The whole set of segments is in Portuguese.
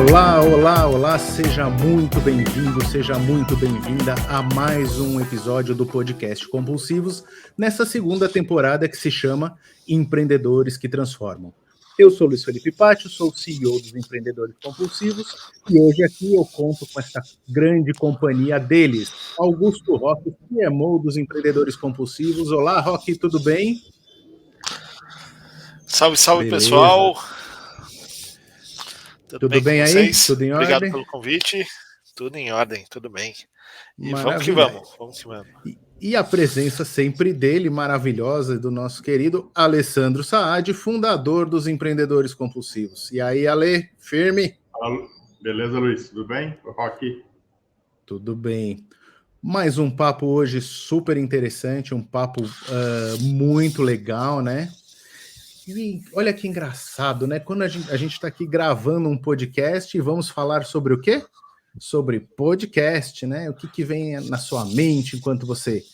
Olá, olá, olá, seja muito bem-vindo, seja muito bem-vinda a mais um episódio do Podcast Compulsivos, nessa segunda temporada que se chama Empreendedores que Transformam. Eu sou Luiz Felipe Pátio, sou o CEO dos Empreendedores Compulsivos e hoje aqui eu conto com essa grande companhia deles, Augusto Roque, CMO dos Empreendedores Compulsivos. Olá, Roque, tudo bem? Salve, salve, Beleza. Pessoal. Tudo bem com aí? vocês? Tudo em Obrigado ordem? pelo convite. Tudo em ordem, tudo bem. E Maravilha. vamos que vamos. E a presença sempre dele, maravilhosa, do nosso querido Alessandro Saad, fundador dos Empreendedores Compulsivos. E aí, Ale, firme? Beleza, Luiz? Tudo bem? Roque? Tudo bem. Mais um papo hoje super interessante, um papo muito legal, né? E olha que engraçado, né? Quando a gente está aqui gravando um podcast e vamos falar sobre o quê? Sobre podcast, né? O que vem na sua mente enquanto você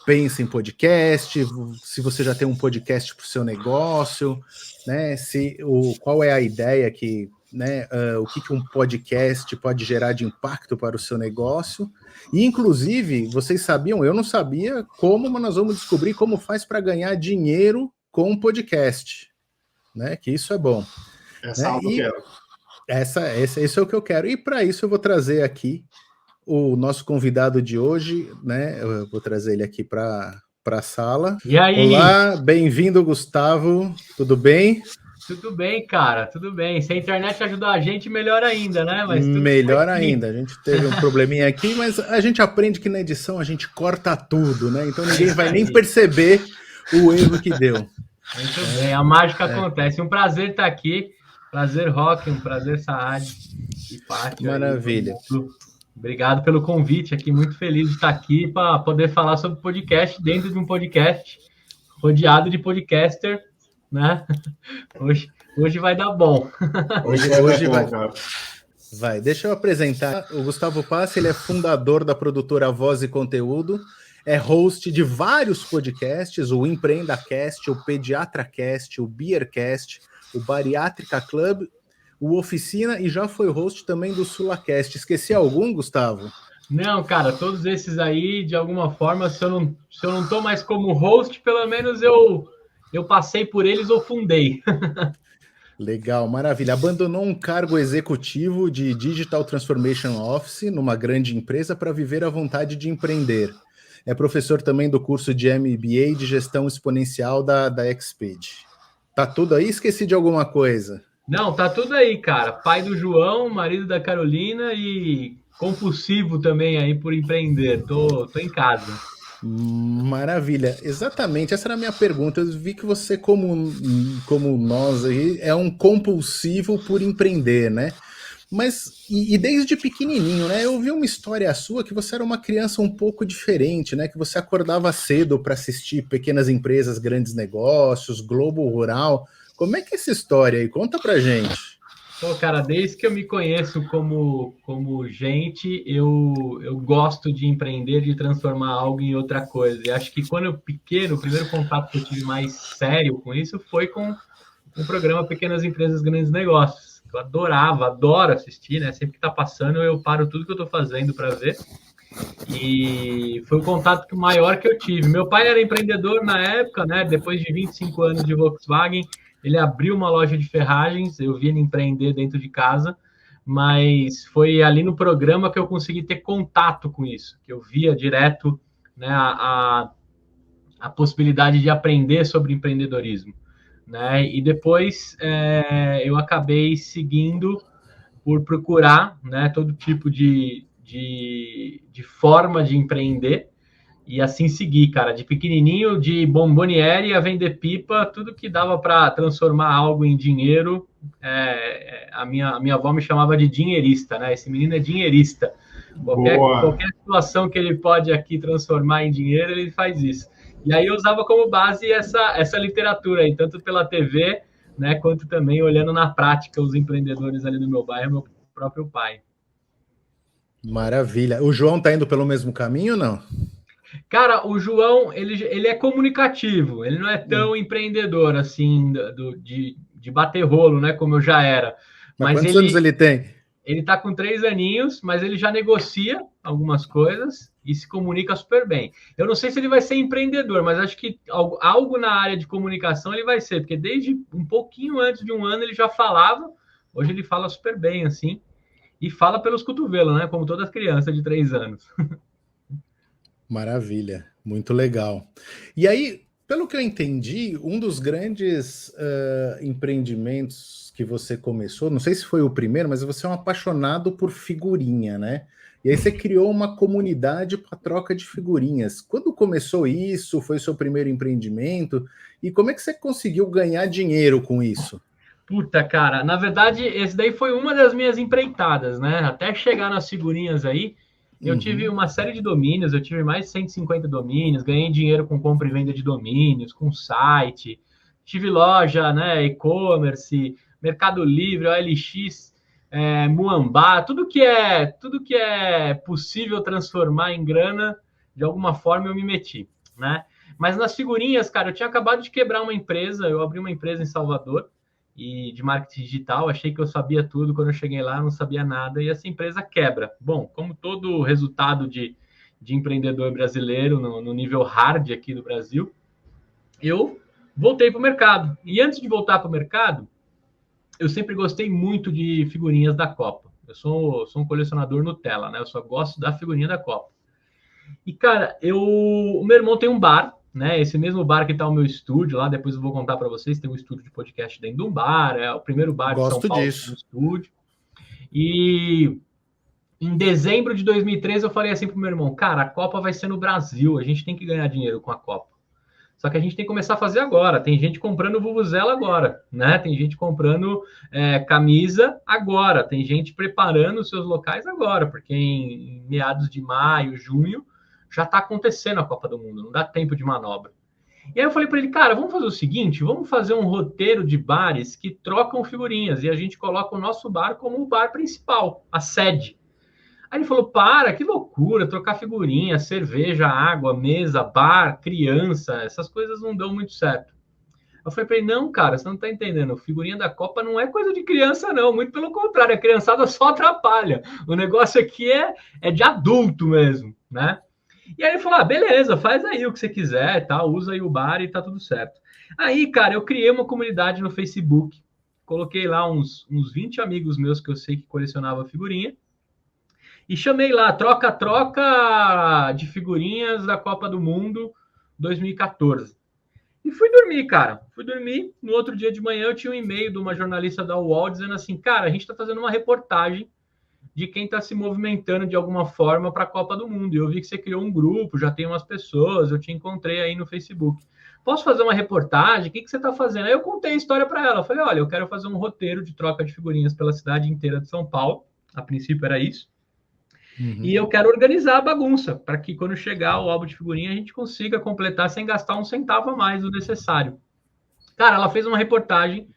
pensa em podcast, se você já tem um podcast para o seu negócio, né? Qual é a ideia que, né? O que um podcast pode gerar de impacto para o seu negócio. E, inclusive, vocês sabiam, eu não sabia como, mas nós vamos descobrir como faz para ganhar dinheiro com um podcast, né? Que isso é bom. Essa aula eu quero. Esse é o que eu quero. E para isso eu vou trazer aqui o nosso convidado de hoje, né? Eu vou trazer ele aqui para a sala. E aí? Olá, bem-vindo, Gustavo. Tudo bem? Tudo bem, cara, tudo bem. Se a internet ajudar a gente, melhor ainda, né? Mas melhor ainda. A gente teve um probleminha aqui, mas a gente aprende que na edição a gente corta tudo, né? Então ninguém vai nem perceber o erro que deu. Muito bem, a mágica acontece. Um prazer estar aqui. Prazer, Roque, um prazer, Saad e Pátio. Maravilha. Obrigado pelo convite aqui, muito feliz de estar aqui para poder falar sobre podcast dentro de um podcast, rodeado de podcaster, né? Hoje vai dar bom. Hoje vai. Deixa eu apresentar o Gustavo Passi, ele é fundador da produtora Voz e Conteúdo, é host de vários podcasts, o EmpreendaCast, o PediatraCast, o Beercast, o Bariátrica Club, o Oficina e já foi host também do SulaCast. Esqueci algum, Gustavo? Não, cara, todos esses aí, de alguma forma, se eu não tô mais como host, pelo menos eu passei por eles ou fundei. Legal, maravilha. Abandonou um cargo executivo de Digital Transformation Office numa grande empresa para viver a vontade de empreender. É professor também do curso de MBA de Gestão Exponencial da Exped. Tá tudo aí? Esqueci de alguma coisa? Não, tá tudo aí, cara. Pai do João, marido da Carolina e compulsivo também aí por empreender. Tô em casa. Maravilha. Exatamente, essa era a minha pergunta. Eu vi que você, como nós aí, é um compulsivo por empreender, né? Mas, e desde pequenininho, né? Eu vi uma história sua que você era uma criança um pouco diferente, né? Que você acordava cedo para assistir Pequenas Empresas, Grandes Negócios, Globo Rural. Como é que é essa história aí? Conta pra gente. Pô, cara, desde que eu me conheço como gente, eu gosto de empreender, de transformar algo em outra coisa. E acho que quando eu pequeno, o primeiro contato que eu tive mais sério com isso foi com o programa Pequenas Empresas, Grandes Negócios. Eu adoro assistir, né? Sempre que tá passando, eu paro tudo que eu tô fazendo para ver. E foi o contato maior que eu tive. Meu pai era empreendedor na época, né? Depois de 25 anos de Volkswagen, ele abriu uma loja de ferragens, eu vi ele empreender dentro de casa, mas foi ali no programa que eu consegui ter contato com isso, que eu via direto, né, a possibilidade de aprender sobre empreendedorismo, né? E depois eu acabei seguindo por procurar, né, todo tipo de forma de empreender, e assim seguir, cara, de pequenininho, de bomboniere a vender pipa, tudo que dava para transformar algo em dinheiro. A minha avó me chamava de dinheirista, né? Esse menino é dinheirista. Qualquer situação que ele pode aqui transformar em dinheiro, ele faz isso. E aí eu usava como base essa literatura aí, tanto pela TV, né, quanto também olhando na prática os empreendedores ali no meu bairro, meu próprio pai. Maravilha. O João tá indo pelo mesmo caminho ou não? Cara, o João, ele é comunicativo, ele não é tão empreendedor, assim, de bater rolo, né, como eu já era. Mas quantos anos ele tem? Ele está com 3 aninhos, mas ele já negocia algumas coisas e se comunica super bem. Eu não sei se ele vai ser empreendedor, mas acho que algo na área de comunicação ele vai ser, porque desde um pouquinho antes de 1 ano ele já falava, hoje ele fala super bem, assim, e fala pelos cotovelos, né? Como toda criança de 3 anos. Maravilha, muito legal. E aí, pelo que eu entendi, um dos grandes empreendimentos que você começou, não sei se foi o primeiro, mas você é um apaixonado por figurinha, né? E aí você criou uma comunidade para troca de figurinhas. Quando começou isso? Foi seu primeiro empreendimento? E como é que você conseguiu ganhar dinheiro com isso? Puta, cara, na verdade, esse daí foi uma das minhas empreitadas, né? Até chegar nas figurinhas aí, eu tive uma série de domínios, eu tive mais de 150 domínios, ganhei dinheiro com compra e venda de domínios, com site, tive loja, né, e-commerce, Mercado Livre, OLX, Muambá, tudo que é possível transformar em grana, de alguma forma eu me meti, né? Mas nas figurinhas, cara, eu tinha acabado de quebrar uma empresa, eu abri uma empresa em Salvador, e de marketing digital, achei que eu sabia tudo, quando eu cheguei lá não sabia nada, e essa empresa quebra. Bom, como todo resultado de empreendedor brasileiro no nível hard aqui do Brasil, eu voltei para o mercado. E antes de voltar para o mercado, eu sempre gostei muito de figurinhas da Copa. Eu sou um colecionador Nutella, né? Eu só gosto da figurinha da Copa. E, cara, o meu irmão tem um bar, né? Esse mesmo bar que tá o meu estúdio lá, depois eu vou contar para vocês, tem um estúdio de podcast dentro de um bar, é o primeiro bar de São Paulo no estúdio. E em dezembro de 2013 eu falei assim pro meu irmão, cara, a Copa vai ser no Brasil, a gente tem que ganhar dinheiro com a Copa. Só que a gente tem que começar a fazer agora. Tem gente comprando vuvuzela agora, né? Tem gente comprando camisa agora. Tem gente preparando os seus locais agora, porque em meados de maio, junho, já está acontecendo a Copa do Mundo. Não dá tempo de manobra. E aí eu falei para ele, cara, vamos fazer o seguinte, vamos fazer um roteiro de bares que trocam figurinhas e a gente coloca o nosso bar como o bar principal, a sede. Aí ele falou, que loucura, trocar figurinha, cerveja, água, mesa, bar, criança, essas coisas não dão muito certo. Eu falei para ele, não, cara, você não tá entendendo, figurinha da Copa não é coisa de criança, não, muito pelo contrário, a criançada só atrapalha. O negócio aqui é de adulto mesmo, né? E aí ele falou, beleza, faz aí o que você quiser, tá? Usa aí o bar e tá tudo certo. Aí, cara, eu criei uma comunidade no Facebook, coloquei lá uns 20 amigos meus que eu sei que colecionavam figurinha, e chamei lá, troca de figurinhas da Copa do Mundo 2014. E fui dormir, cara. Fui dormir. No outro dia de manhã eu tinha um e-mail de uma jornalista da UOL dizendo assim, cara, a gente está fazendo uma reportagem de quem está se movimentando de alguma forma para a Copa do Mundo. E eu vi que você criou um grupo, já tem umas pessoas, eu te encontrei aí no Facebook. Posso fazer uma reportagem? O que você está fazendo? Aí eu contei a história para ela. Eu falei, olha, eu quero fazer um roteiro de troca de figurinhas pela cidade inteira de São Paulo. A princípio era isso. E eu quero organizar a bagunça, para que quando chegar o álbum de figurinha, a gente consiga completar sem gastar um centavo a mais do necessário. Cara, ela fez uma reportagem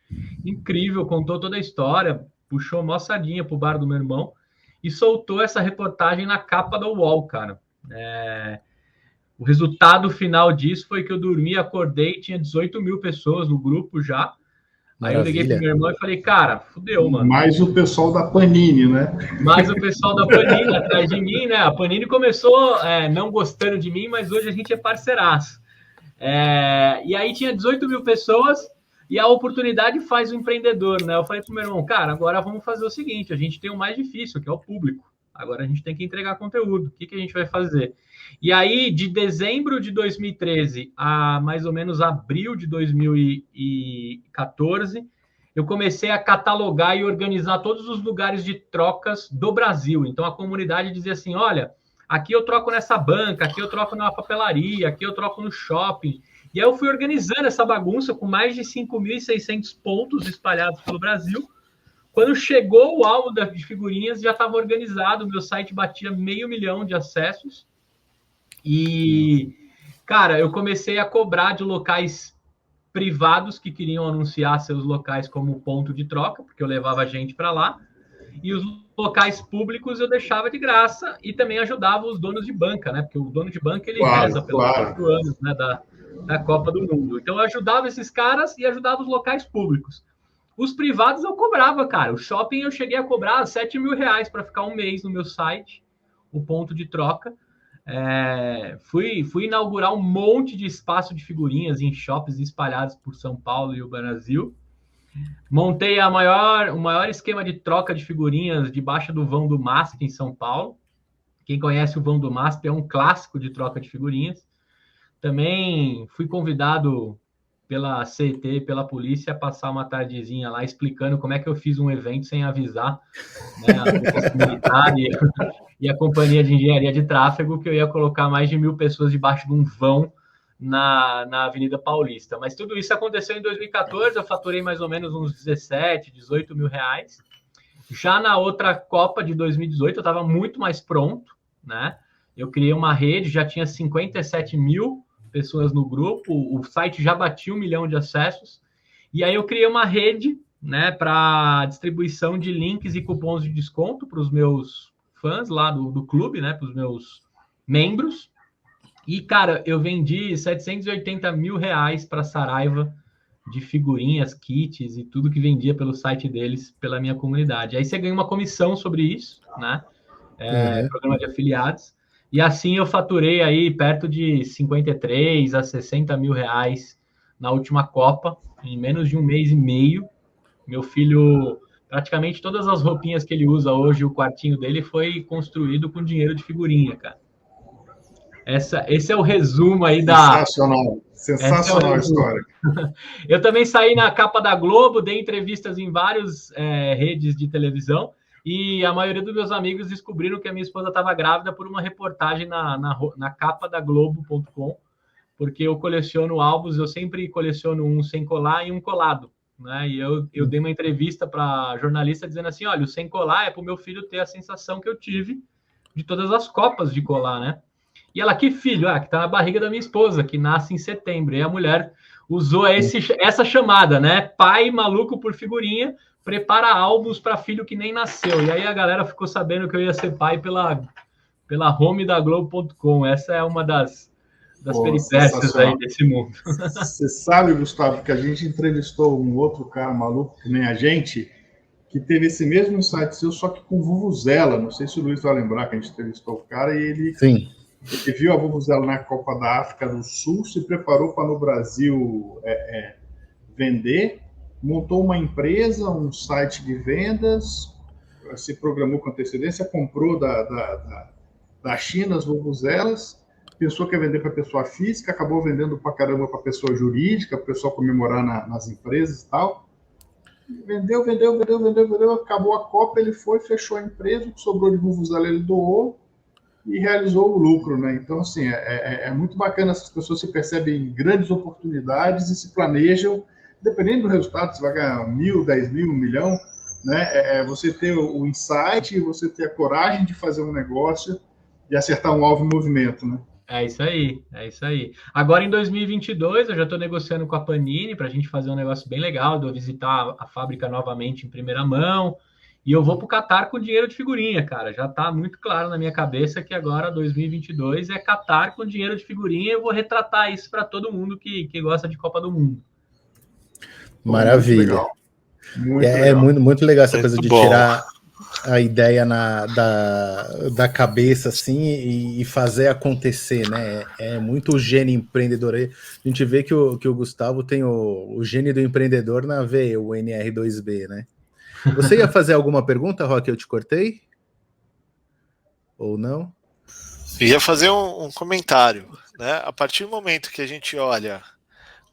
incrível, contou toda a história, puxou mó sardinha pro bar do meu irmão e soltou essa reportagem na capa da UOL, cara. O resultado final disso foi que eu dormi, acordei, tinha 18 mil pessoas no grupo já. Maravilha. Aí eu liguei pro meu irmão e falei, cara, fudeu, mano. Mais o pessoal da Panini, né? Mais o pessoal da Panini atrás de mim, né? A Panini começou não gostando de mim, mas hoje a gente é parceiraço. E aí tinha 18 mil pessoas e a oportunidade faz o empreendedor, né? Eu falei pro meu irmão, cara, agora vamos fazer o seguinte, a gente tem o mais difícil, que é o público. Agora a gente tem que entregar conteúdo. O que a gente vai fazer? E aí, de dezembro de 2013 a mais ou menos abril de 2014, eu comecei a catalogar e organizar todos os lugares de trocas do Brasil. Então, a comunidade dizia assim, olha, aqui eu troco nessa banca, aqui eu troco na papelaria, aqui eu troco no shopping. E aí eu fui organizando essa bagunça com mais de 5.600 pontos espalhados pelo Brasil. Quando chegou o álbum de figurinhas, já estava organizado, o meu site batia 500 mil de acessos. E, cara, eu comecei a cobrar de locais privados que queriam anunciar seus locais como ponto de troca, porque eu levava gente para lá. E os locais públicos eu deixava de graça e também ajudava os donos de banca, né? Porque o dono de banca, ele reza pelos 4 anos, né, da Copa do Mundo. Então, eu ajudava esses caras e ajudava os locais públicos. Os privados eu cobrava, cara. O shopping eu cheguei a cobrar R$7.000 para ficar um mês no meu site, o ponto de troca. Fui inaugurar um monte de espaço de figurinhas em shoppings espalhados por São Paulo e o Brasil. Montei o maior esquema de troca de figurinhas debaixo do vão do MASP em São Paulo. Quem conhece o vão do MASP é um clássico de troca de figurinhas. Também fui convidado pela CET, pela polícia, a passar uma tardezinha lá explicando como é que eu fiz um evento sem avisar, né, a polícia militar e a companhia de engenharia de tráfego, que eu ia colocar mais de 1.000 pessoas debaixo de um vão na Avenida Paulista. Mas tudo isso aconteceu em 2014, eu faturei mais ou menos uns 17, 18 mil reais. Já na outra Copa de 2018, eu estava muito mais pronto, né? Eu criei uma rede, já tinha 57 mil pessoas no grupo, o site já batia 1 milhão de acessos, e aí eu criei uma rede, né, para distribuição de links e cupons de desconto para os meus fãs lá do clube, né, para os meus membros. E, cara, eu vendi 780 mil reais para Saraiva de figurinhas, kits e tudo que vendia pelo site deles, pela minha comunidade. Aí você ganha uma comissão sobre isso, né? Programa de afiliados. E assim eu faturei aí perto de 53 a 60 mil reais na última Copa, em menos de um mês e meio. Meu filho, praticamente todas as roupinhas que ele usa hoje, o quartinho dele foi construído com dinheiro de figurinha, cara. Esse é o resumo aí da... Sensacional a história. Eu também saí na capa da Globo, dei entrevistas em várias redes de televisão, e a maioria dos meus amigos descobriram que a minha esposa estava grávida por uma reportagem na capa da Globo.com, porque eu coleciono álbuns, eu sempre coleciono um sem colar e um colado, né? E eu dei uma entrevista para a jornalista dizendo assim, olha, o sem colar é para o meu filho ter a sensação que eu tive de todas as copas de colar, né? E ela, que filho? Que tá na barriga da minha esposa, que nasce em setembro. E a mulher usou essa chamada, né? Pai maluco por figurinha, prepara álbuns para filho que nem nasceu. E aí a galera ficou sabendo que eu ia ser pai pela home da Globo.com. Essa é uma das peripécias aí desse mundo. Você sabe, Gustavo, que a gente entrevistou um outro cara maluco, que nem a gente, que teve esse mesmo insight seu, só que com vuvuzela. Não sei se o Luiz vai lembrar que a gente entrevistou o cara e ele... Sim. Ele viu a vuvuzela na Copa da África do Sul, se preparou para no Brasil vender, montou uma empresa, um site de vendas, se programou com antecedência, comprou da China as vuvuzelas, pensou que ia vender para pessoa física, acabou vendendo para caramba para pessoa jurídica, para o pessoal comemorar nas empresas e tal. Vendeu, acabou a Copa, ele foi, fechou a empresa, o que sobrou de vuvuzela ele doou, e realizou o lucro, né? Então, assim, é muito bacana, essas pessoas se percebem grandes oportunidades e se planejam, dependendo do resultado, você vai ganhar 1.000, 10.000, 1 milhão, né? Você ter o insight, você ter a coragem de fazer um negócio e acertar um alvo em movimento, né? É isso aí. Agora, em 2022, eu já estou negociando com a Panini para a gente fazer um negócio bem legal, de eu visitar a fábrica novamente em primeira mão. E eu vou para o Catar com dinheiro de figurinha, cara. Já está muito claro na minha cabeça que agora 2022 é Catar com dinheiro de figurinha. Eu vou retratar isso para todo mundo que gosta de Copa do Mundo. Maravilha. Muito legal. Muito legal essa coisa de bom. tirar a ideia da cabeça assim e fazer acontecer, né? É muito o gênio empreendedor. A gente vê que o Gustavo tem o gênio do empreendedor na veia, o NR2B, né? Você ia fazer alguma pergunta, Roque? Eu te cortei? Ou não? Ia fazer um comentário, né? A partir do momento que a gente olha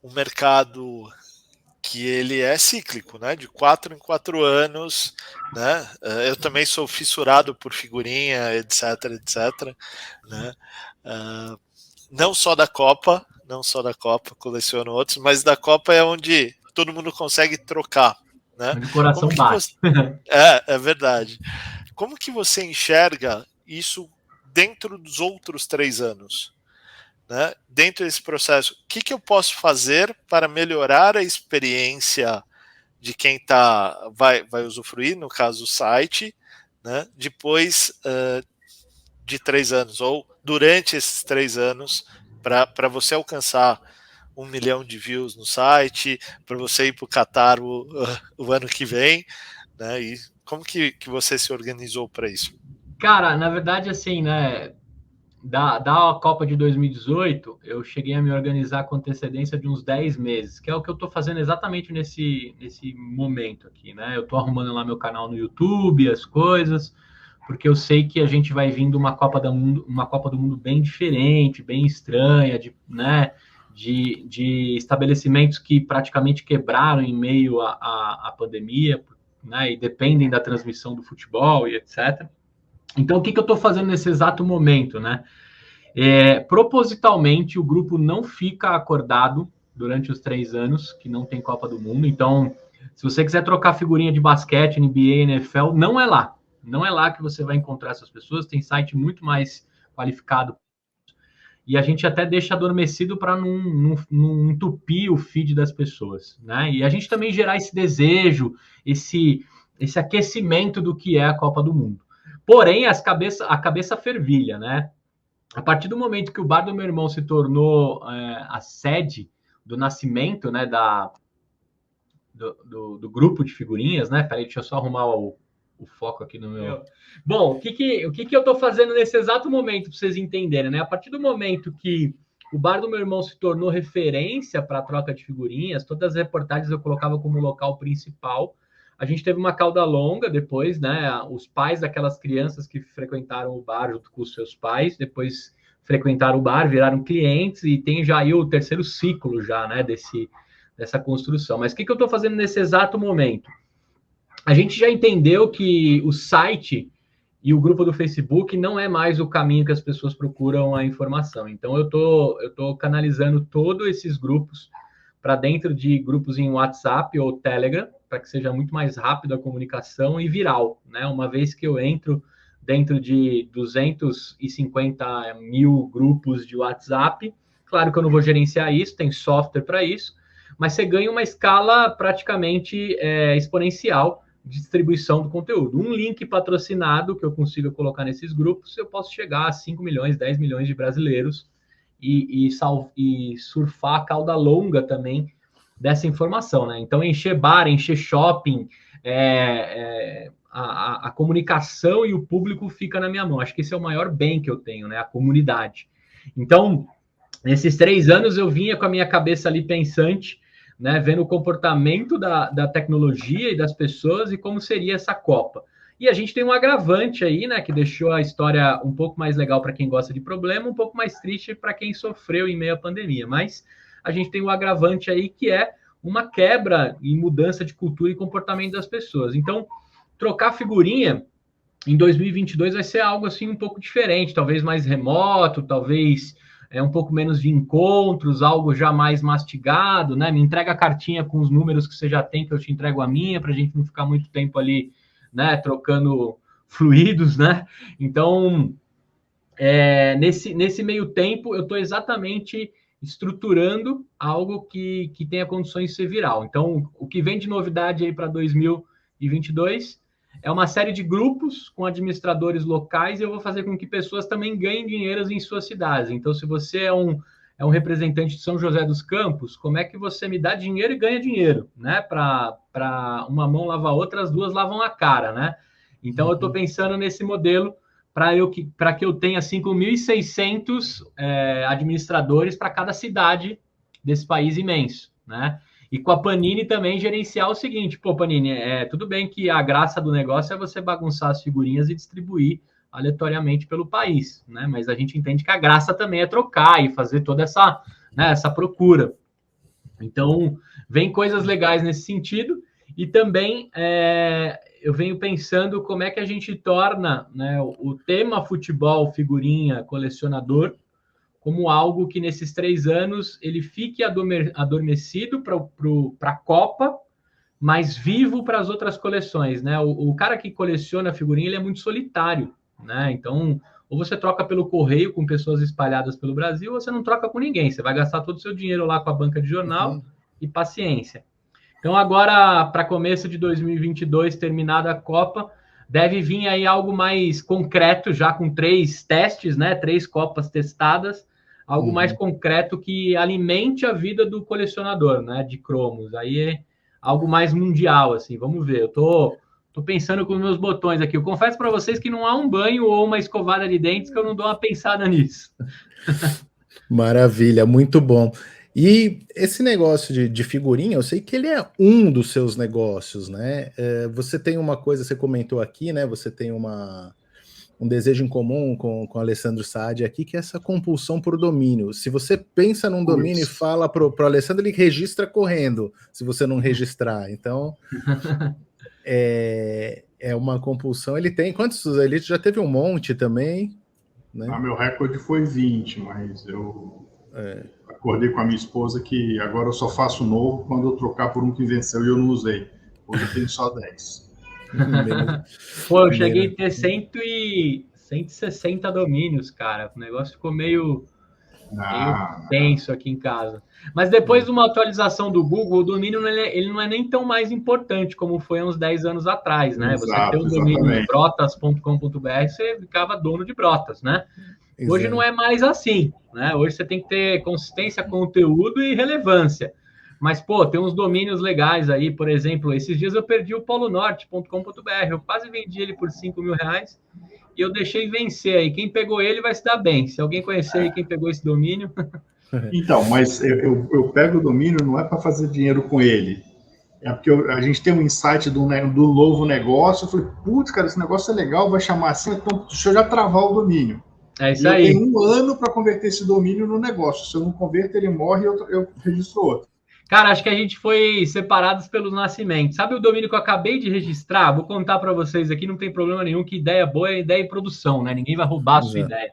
um mercado que ele é cíclico, né? De 4 em 4 anos, né? Eu também sou fissurado por figurinha, etc, né? Não só da Copa, coleciono outros, mas da Copa é onde todo mundo consegue trocar. Né? De coração bate. É verdade. Como que você enxerga isso dentro dos outros 3 anos? Né? Dentro desse processo, o que eu posso fazer para melhorar a experiência de quem vai usufruir, no caso o site, né? Depois de 3 anos, ou durante esses 3 anos, para você alcançar 1 milhão de views no site, para você ir para o Catar o ano que vem, né? E como que você se organizou para isso? Cara, na verdade, assim, né? Da Copa de 2018, eu cheguei a me organizar com antecedência de uns 10 meses, que é o que eu estou fazendo exatamente nesse momento aqui, né? Eu estou arrumando lá meu canal no YouTube, as coisas, porque eu sei que a gente vai vindo uma Copa do Mundo bem diferente, bem estranha, né? De estabelecimentos que praticamente quebraram em meio à pandemia, né? E dependem da transmissão do futebol e etc. Então, o que eu estou fazendo nesse exato momento, né? Propositalmente, o grupo não fica acordado durante os 3 anos que não tem Copa do Mundo. Então, se você quiser trocar figurinha de basquete, NBA, NFL, não é lá. Não é lá que você vai encontrar essas pessoas. Tem site muito mais qualificado. E a gente até deixa adormecido para não entupir o feed das pessoas, né? E a gente também gerar esse desejo, esse aquecimento do que é a Copa do Mundo. Porém, a cabeça fervilha, né? A partir do momento que o bar do meu irmão se tornou a sede do nascimento, né, do grupo de figurinhas, né? Peraí, deixa eu só arrumar o foco aqui no meu... Bom, o que eu estou fazendo nesse exato momento, para vocês entenderem, né? A partir do momento que o bar do meu irmão se tornou referência para a troca de figurinhas, todas as reportagens eu colocava como local principal. A gente teve uma cauda longa depois, né? Os pais daquelas crianças que frequentaram o bar junto com os seus pais, depois frequentaram o bar, viraram clientes e tem já aí o terceiro ciclo já, né? Dessa construção. Mas o que eu estou fazendo nesse exato momento? A gente já entendeu que o site e o grupo do Facebook não é mais o caminho que as pessoas procuram a informação. Então, eu tô canalizando todos esses grupos para dentro de grupos em WhatsApp ou Telegram, para que seja muito mais rápido a comunicação e viral, né? Uma vez que eu entro dentro de 250 mil grupos de WhatsApp, claro que eu não vou gerenciar isso, tem software para isso, mas você ganha uma escala praticamente exponencial de distribuição do conteúdo. Um link patrocinado que eu consiga colocar nesses grupos, eu posso chegar a 5 milhões, 10 milhões de brasileiros e surfar a cauda longa também dessa informação, né? Então, encher bar, encher shopping, a comunicação e o público fica na minha mão. Acho que esse é o maior bem que eu tenho, né? A comunidade. Então, nesses 3 anos, eu vinha com a minha cabeça ali pensante, né, vendo o comportamento da tecnologia e das pessoas e como seria essa Copa. E a gente tem um agravante aí, né, que deixou a história um pouco mais legal para quem gosta de problema, um pouco mais triste para quem sofreu em meio à pandemia. Mas a gente tem um agravante aí que é uma quebra e mudança de cultura e comportamento das pessoas. Então, trocar figurinha em 2022 vai ser algo assim um pouco diferente, talvez mais remoto, talvez um pouco menos de encontros, algo já mais mastigado, né? Me entrega a cartinha com os números que você já tem, que eu te entrego a minha, para a gente não ficar muito tempo ali, né? Trocando fluidos, né? Então, nesse meio tempo, eu estou exatamente estruturando algo que tenha condições de ser viral. Então, o que vem de novidade aí para 2022 é uma série de grupos com administradores locais e eu vou fazer com que pessoas também ganhem dinheiro em suas cidades. Então, se você é um representante de São José dos Campos, como é que você me dá dinheiro e ganha dinheiro, né? Para uma mão lavar a outra, as duas lavam a cara, né? Então, eu estou pensando nesse modelo para que eu tenha 5.600 administradores para cada cidade desse país imenso, né? E com a Panini também gerenciar o seguinte, pô, Panini, tudo bem que a graça do negócio é você bagunçar as figurinhas e distribuir aleatoriamente pelo país, né? Mas a gente entende que a graça também é trocar e fazer toda essa procura. Então, vem coisas legais nesse sentido e também eu venho pensando como é que a gente torna, né, o tema futebol, figurinha, colecionador, como algo que nesses 3 anos ele fique adormecido para a Copa, mas vivo para as outras coleções, né? O cara que coleciona figurinha, ele é muito solitário, né? Então, ou você troca pelo correio com pessoas espalhadas pelo Brasil, ou você não troca com ninguém. Você vai gastar todo o seu dinheiro lá com a banca de jornal e paciência. Então, agora, para começo de 2022, terminada a Copa, deve vir aí algo mais concreto, já com 3 testes, né? 3 Copas testadas. algo mais concreto que alimente a vida do colecionador, né, de cromos. Aí é algo mais mundial, assim, vamos ver. Eu tô pensando com os meus botões aqui. Eu confesso para vocês que não há um banho ou uma escovada de dentes que eu não dou uma pensada nisso. Maravilha, muito bom. E esse negócio de figurinha, eu sei que ele é um dos seus negócios, né? Você tem uma coisa, você comentou aqui, né? Você tem um desejo em comum com o Alessandro Saad aqui, que é essa compulsão por domínio. Se você pensa num domínio e fala pro Alessandro, ele registra correndo, se você não registrar. Então, é uma compulsão. Ele tem quantos? Ele já teve um monte também, né? Meu recorde foi 20, mas eu acordei com a minha esposa que agora eu só faço novo quando eu trocar por um que venceu e eu não usei. Hoje eu tenho só 10. Pô, eu cheguei a ter 160 domínios, cara. O negócio ficou meio tenso aqui em casa. Mas depois de uma atualização do Google, o domínio ele não é nem tão mais importante como foi há uns 10 anos atrás, né? Exato, você tem um domínio brotas.com.br, você ficava dono de Brotas, né? Exato. Hoje não é mais assim, né? Hoje você tem que ter consistência, conteúdo e relevância. Mas, pô, tem uns domínios legais aí, por exemplo, esses dias eu perdi o polonorte.com.br, eu quase vendi ele por R$5.000 e eu deixei vencer aí. Quem pegou ele vai se dar bem. Se alguém conhecer aí quem pegou esse domínio... Então, mas eu pego o domínio não é para fazer dinheiro com ele, é porque a gente tem um insight do novo negócio, eu falei, putz, cara, esse negócio é legal, vai chamar assim, então deixa eu já travar o domínio. É isso aí. Eu tenho 1 ano para converter esse domínio no negócio, se eu não converter ele morre, eu registro outro. Cara, acho que a gente foi separados pelos nascimentos. Sabe o domínio que eu acabei de registrar? Vou contar para vocês aqui, não tem problema nenhum, que ideia boa é ideia em produção, né? Ninguém vai roubar a sua ideia.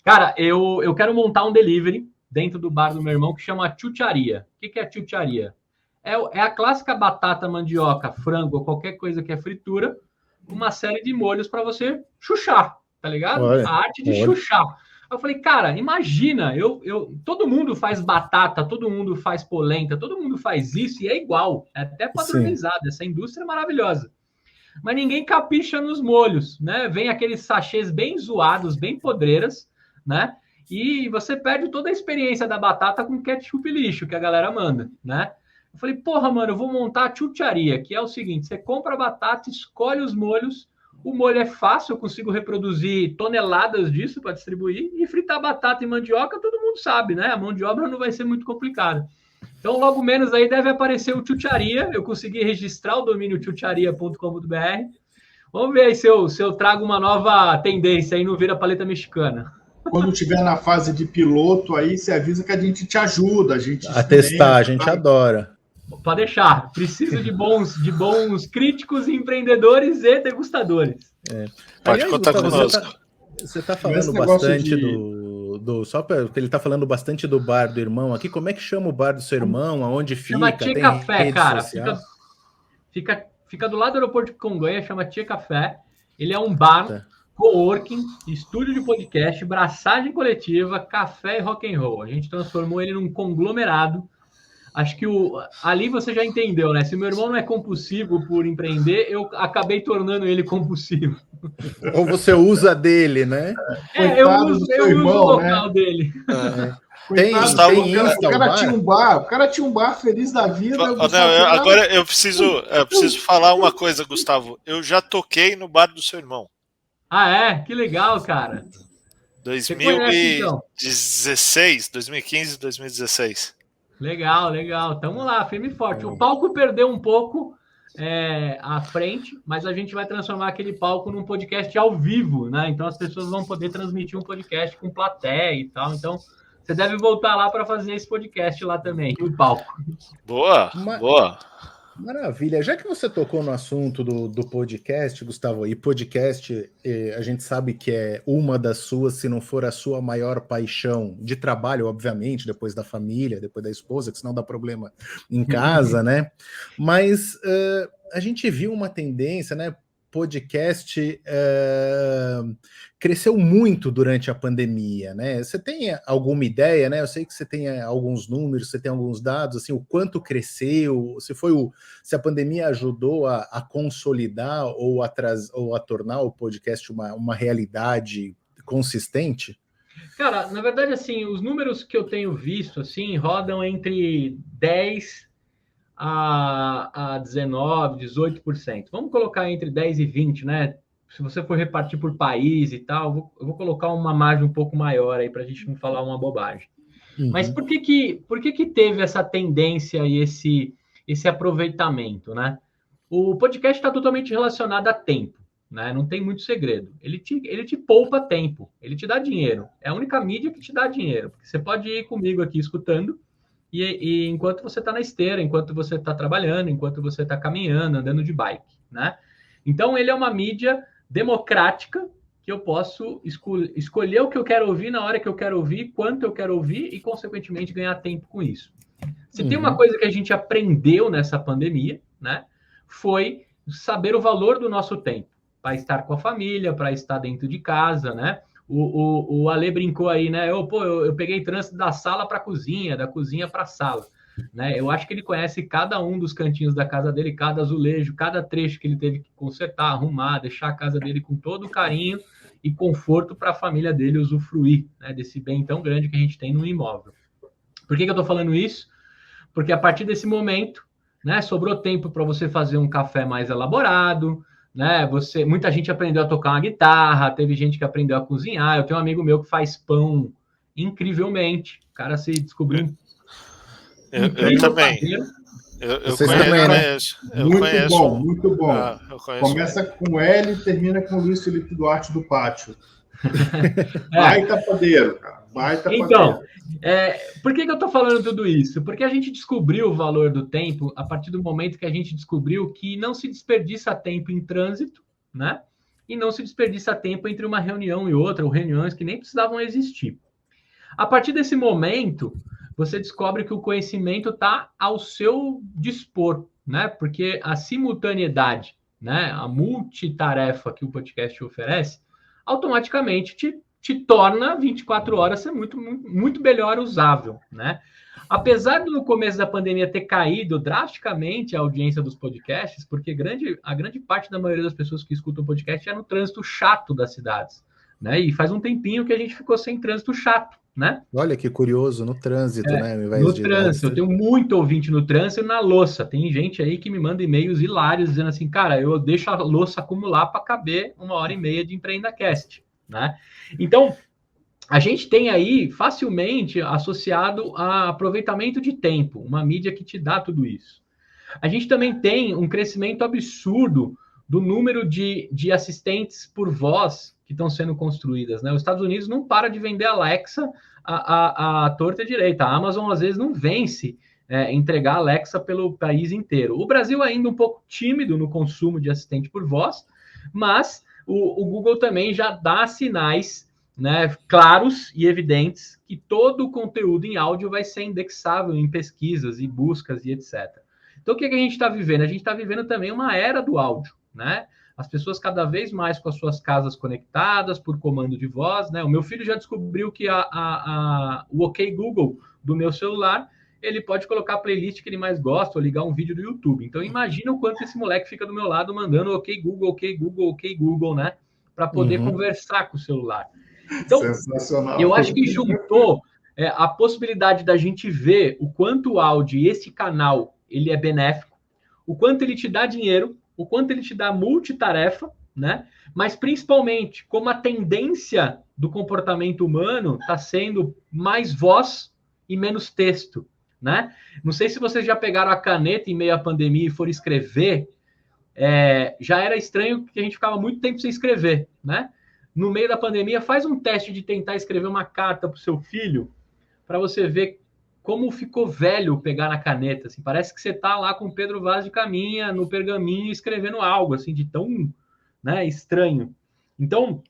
Cara, eu quero montar um delivery dentro do bar do meu irmão que chama chucharia. O que é chucharia? É a clássica batata, mandioca, frango ou qualquer coisa que é fritura, uma série de molhos para você chuchar, tá ligado? Olha, a arte de chuchar. Eu falei, cara, imagina, todo mundo faz batata, todo mundo faz polenta, todo mundo faz isso e é igual, é até padronizado. Sim. Essa indústria é maravilhosa. Mas ninguém capricha nos molhos, né? Vem aqueles sachês bem zoados, bem podreiras, né? E você perde toda a experiência da batata com ketchup lixo que a galera manda, né? Eu falei, porra, mano, eu vou montar a chucharia, que é o seguinte, você compra a batata, escolhe os molhos, o molho é fácil, eu consigo reproduzir toneladas disso para distribuir, e fritar batata e mandioca, todo mundo sabe, né? A mão de obra não vai ser muito complicada. Então, logo menos aí deve aparecer o chucharia, eu consegui registrar o domínio chucharia.com.br. Vamos ver aí se eu trago uma nova tendência aí no Vira Paleta Mexicana. Quando tiver na fase de piloto aí, você avisa que a gente te ajuda, a testar, a gente adora. Pode deixar. Preciso de bons críticos, empreendedores e degustadores. Pode contar conosco. Você está falando bastante só porque ele está falando bastante do bar do irmão aqui. Como é que chama o bar do seu irmão? Aonde fica? Chama Tia Café, cara. Fica do lado do aeroporto de Congonhas, chama Tia Café. Ele é um bar, coworking, estúdio de podcast, braçagem coletiva, café e rock and roll. A gente transformou ele num conglomerado. Acho que ali você já entendeu, né? Se meu irmão não é compulsivo por empreender, eu acabei tornando ele compulsivo. Ou você usa dele, né? Eu uso o local dele. O cara tinha um bar feliz da vida. Agora eu preciso falar uma coisa, Gustavo. Eu já toquei no bar do seu irmão. Ah, é? Que legal, cara. 2016, 2015, 2016. Legal. Tamo lá, firme e forte. O palco perdeu um pouco à frente, mas a gente vai transformar aquele palco num podcast ao vivo, né? Então as pessoas vão poder transmitir um podcast com plateia e tal. Então você deve voltar lá para fazer esse podcast lá também, no palco. Boa. Maravilha. Já que você tocou no assunto do podcast, Gustavo, e podcast, a gente sabe que é uma das suas, se não for a sua maior paixão de trabalho, obviamente, depois da família, depois da esposa, que senão dá problema em casa, né? Mas a gente viu uma tendência, né? Podcast cresceu muito durante a pandemia, né? Você tem alguma ideia, né? Eu sei que você tem alguns números, você tem alguns dados, assim, o quanto cresceu, se a pandemia ajudou a consolidar ou a tornar o podcast uma realidade consistente? Cara, na verdade, assim, os números que eu tenho visto, assim, rodam entre 10 a 19, 18%. Vamos colocar entre 10 e 20, né? Se você for repartir por país e tal, eu vou colocar uma margem um pouco maior aí para a gente não falar uma bobagem. Mas por que teve essa tendência e esse aproveitamento, né? O podcast está totalmente relacionado a tempo, né? Não tem muito segredo. Ele te poupa tempo, ele te dá dinheiro. É a única mídia que te dá dinheiro. Porque você pode ir comigo aqui escutando e enquanto você está na esteira, enquanto você está trabalhando, enquanto você está caminhando, andando de bike, né? Então, ele é uma mídia democrática que eu posso escolher o que eu quero ouvir na hora que eu quero ouvir, quanto eu quero ouvir e, consequentemente, ganhar tempo com isso. Se tem uma coisa que a gente aprendeu nessa pandemia, né, foi saber o valor do nosso tempo, para estar com a família, para estar dentro de casa, né? O Ale brincou aí, né? Eu peguei trânsito da sala para a cozinha, da cozinha para a sala. Né? Eu acho que ele conhece cada um dos cantinhos da casa dele, cada azulejo, cada trecho que ele teve que consertar, arrumar, deixar a casa dele com todo o carinho e conforto para a família dele usufruir, né, desse bem tão grande que a gente tem no imóvel. Por que eu estou falando isso? Porque a partir desse momento, né, sobrou tempo para você fazer um café mais elaborado, né? Muita gente aprendeu a tocar uma guitarra, teve gente que aprendeu a cozinhar. Eu tenho um amigo meu que faz pão incrivelmente. O cara se descobriu. Eu também. Eu conheço. Muito bom. Começa com L e termina com Luiz Felipe Duarte do Pátio. Baita padeiro, cara. Então, por que eu estou falando tudo isso? Porque a gente descobriu o valor do tempo a partir do momento que a gente descobriu que não se desperdiça tempo em trânsito, né? E não se desperdiça tempo entre uma reunião e outra, ou reuniões que nem precisavam existir. A partir desse momento, você descobre que o conhecimento está ao seu dispor, né? Porque a simultaneidade, né? A multitarefa que o podcast oferece, automaticamente te torna 24 horas ser muito, muito, muito melhor usável, né? Apesar do no começo da pandemia ter caído drasticamente a audiência dos podcasts, porque a grande parte da maioria das pessoas que escutam podcast é no trânsito chato das cidades, né? E faz um tempinho que a gente ficou sem trânsito chato, né? Olha que curioso, no trânsito, né? No trânsito, eu tenho muito ouvinte no trânsito e na louça. Tem gente aí que me manda e-mails hilários dizendo assim, cara, eu deixo a louça acumular para caber 1h30 de EmpreendaCast, né? Então, a gente tem aí facilmente associado a aproveitamento de tempo, uma mídia que te dá tudo isso. A gente também tem um crescimento absurdo do número de assistentes por voz que estão sendo construídas, né? Os Estados Unidos não para de vender Alexa a torta e direita. A Amazon, às vezes, não vence entregar Alexa pelo país inteiro. O Brasil é ainda um pouco tímido no consumo de assistente por voz, mas o Google também já dá sinais, né, claros e evidentes que todo o conteúdo em áudio vai ser indexável em pesquisas e buscas e etc. Então, o que a gente está vivendo? A gente está vivendo também uma era do áudio, né? As pessoas cada vez mais com as suas casas conectadas por comando de voz, né? O meu filho já descobriu que o OK Google do meu celular, ele pode colocar a playlist que ele mais gosta ou ligar um vídeo do YouTube. Então, imagina o quanto esse moleque fica do meu lado mandando OK Google, OK Google, OK Google, né? Para poder conversar com o celular. Então, eu acho que juntou a possibilidade da gente ver o quanto o áudio e esse canal ele é benéfico, o quanto ele te dá dinheiro, o quanto ele te dá multitarefa, né? Mas principalmente como a tendência do comportamento humano está sendo mais voz e menos texto, né? Não sei se vocês já pegaram a caneta em meio à pandemia e foram escrever, já era estranho que a gente ficava muito tempo sem escrever, né? No meio da pandemia, faz um teste de tentar escrever uma carta para o seu filho para você ver como ficou velho pegar na caneta. Assim, parece que você está lá com Pedro Vaz de Caminha no pergaminho escrevendo algo assim de tão, né, estranho. Então,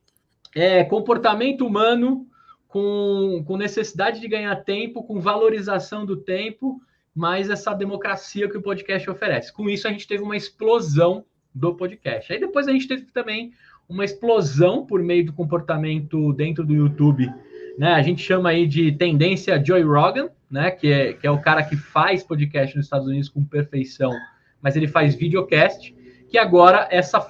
comportamento humano com necessidade de ganhar tempo, com valorização do tempo, mais essa democracia que o podcast oferece. Com isso, a gente teve uma explosão do podcast. Aí depois a gente teve também uma explosão por meio do comportamento dentro do YouTube, né? A gente chama aí de tendência Joe Rogan, né? Que é o cara que faz podcast nos Estados Unidos com perfeição, mas ele faz videocast, que agora essa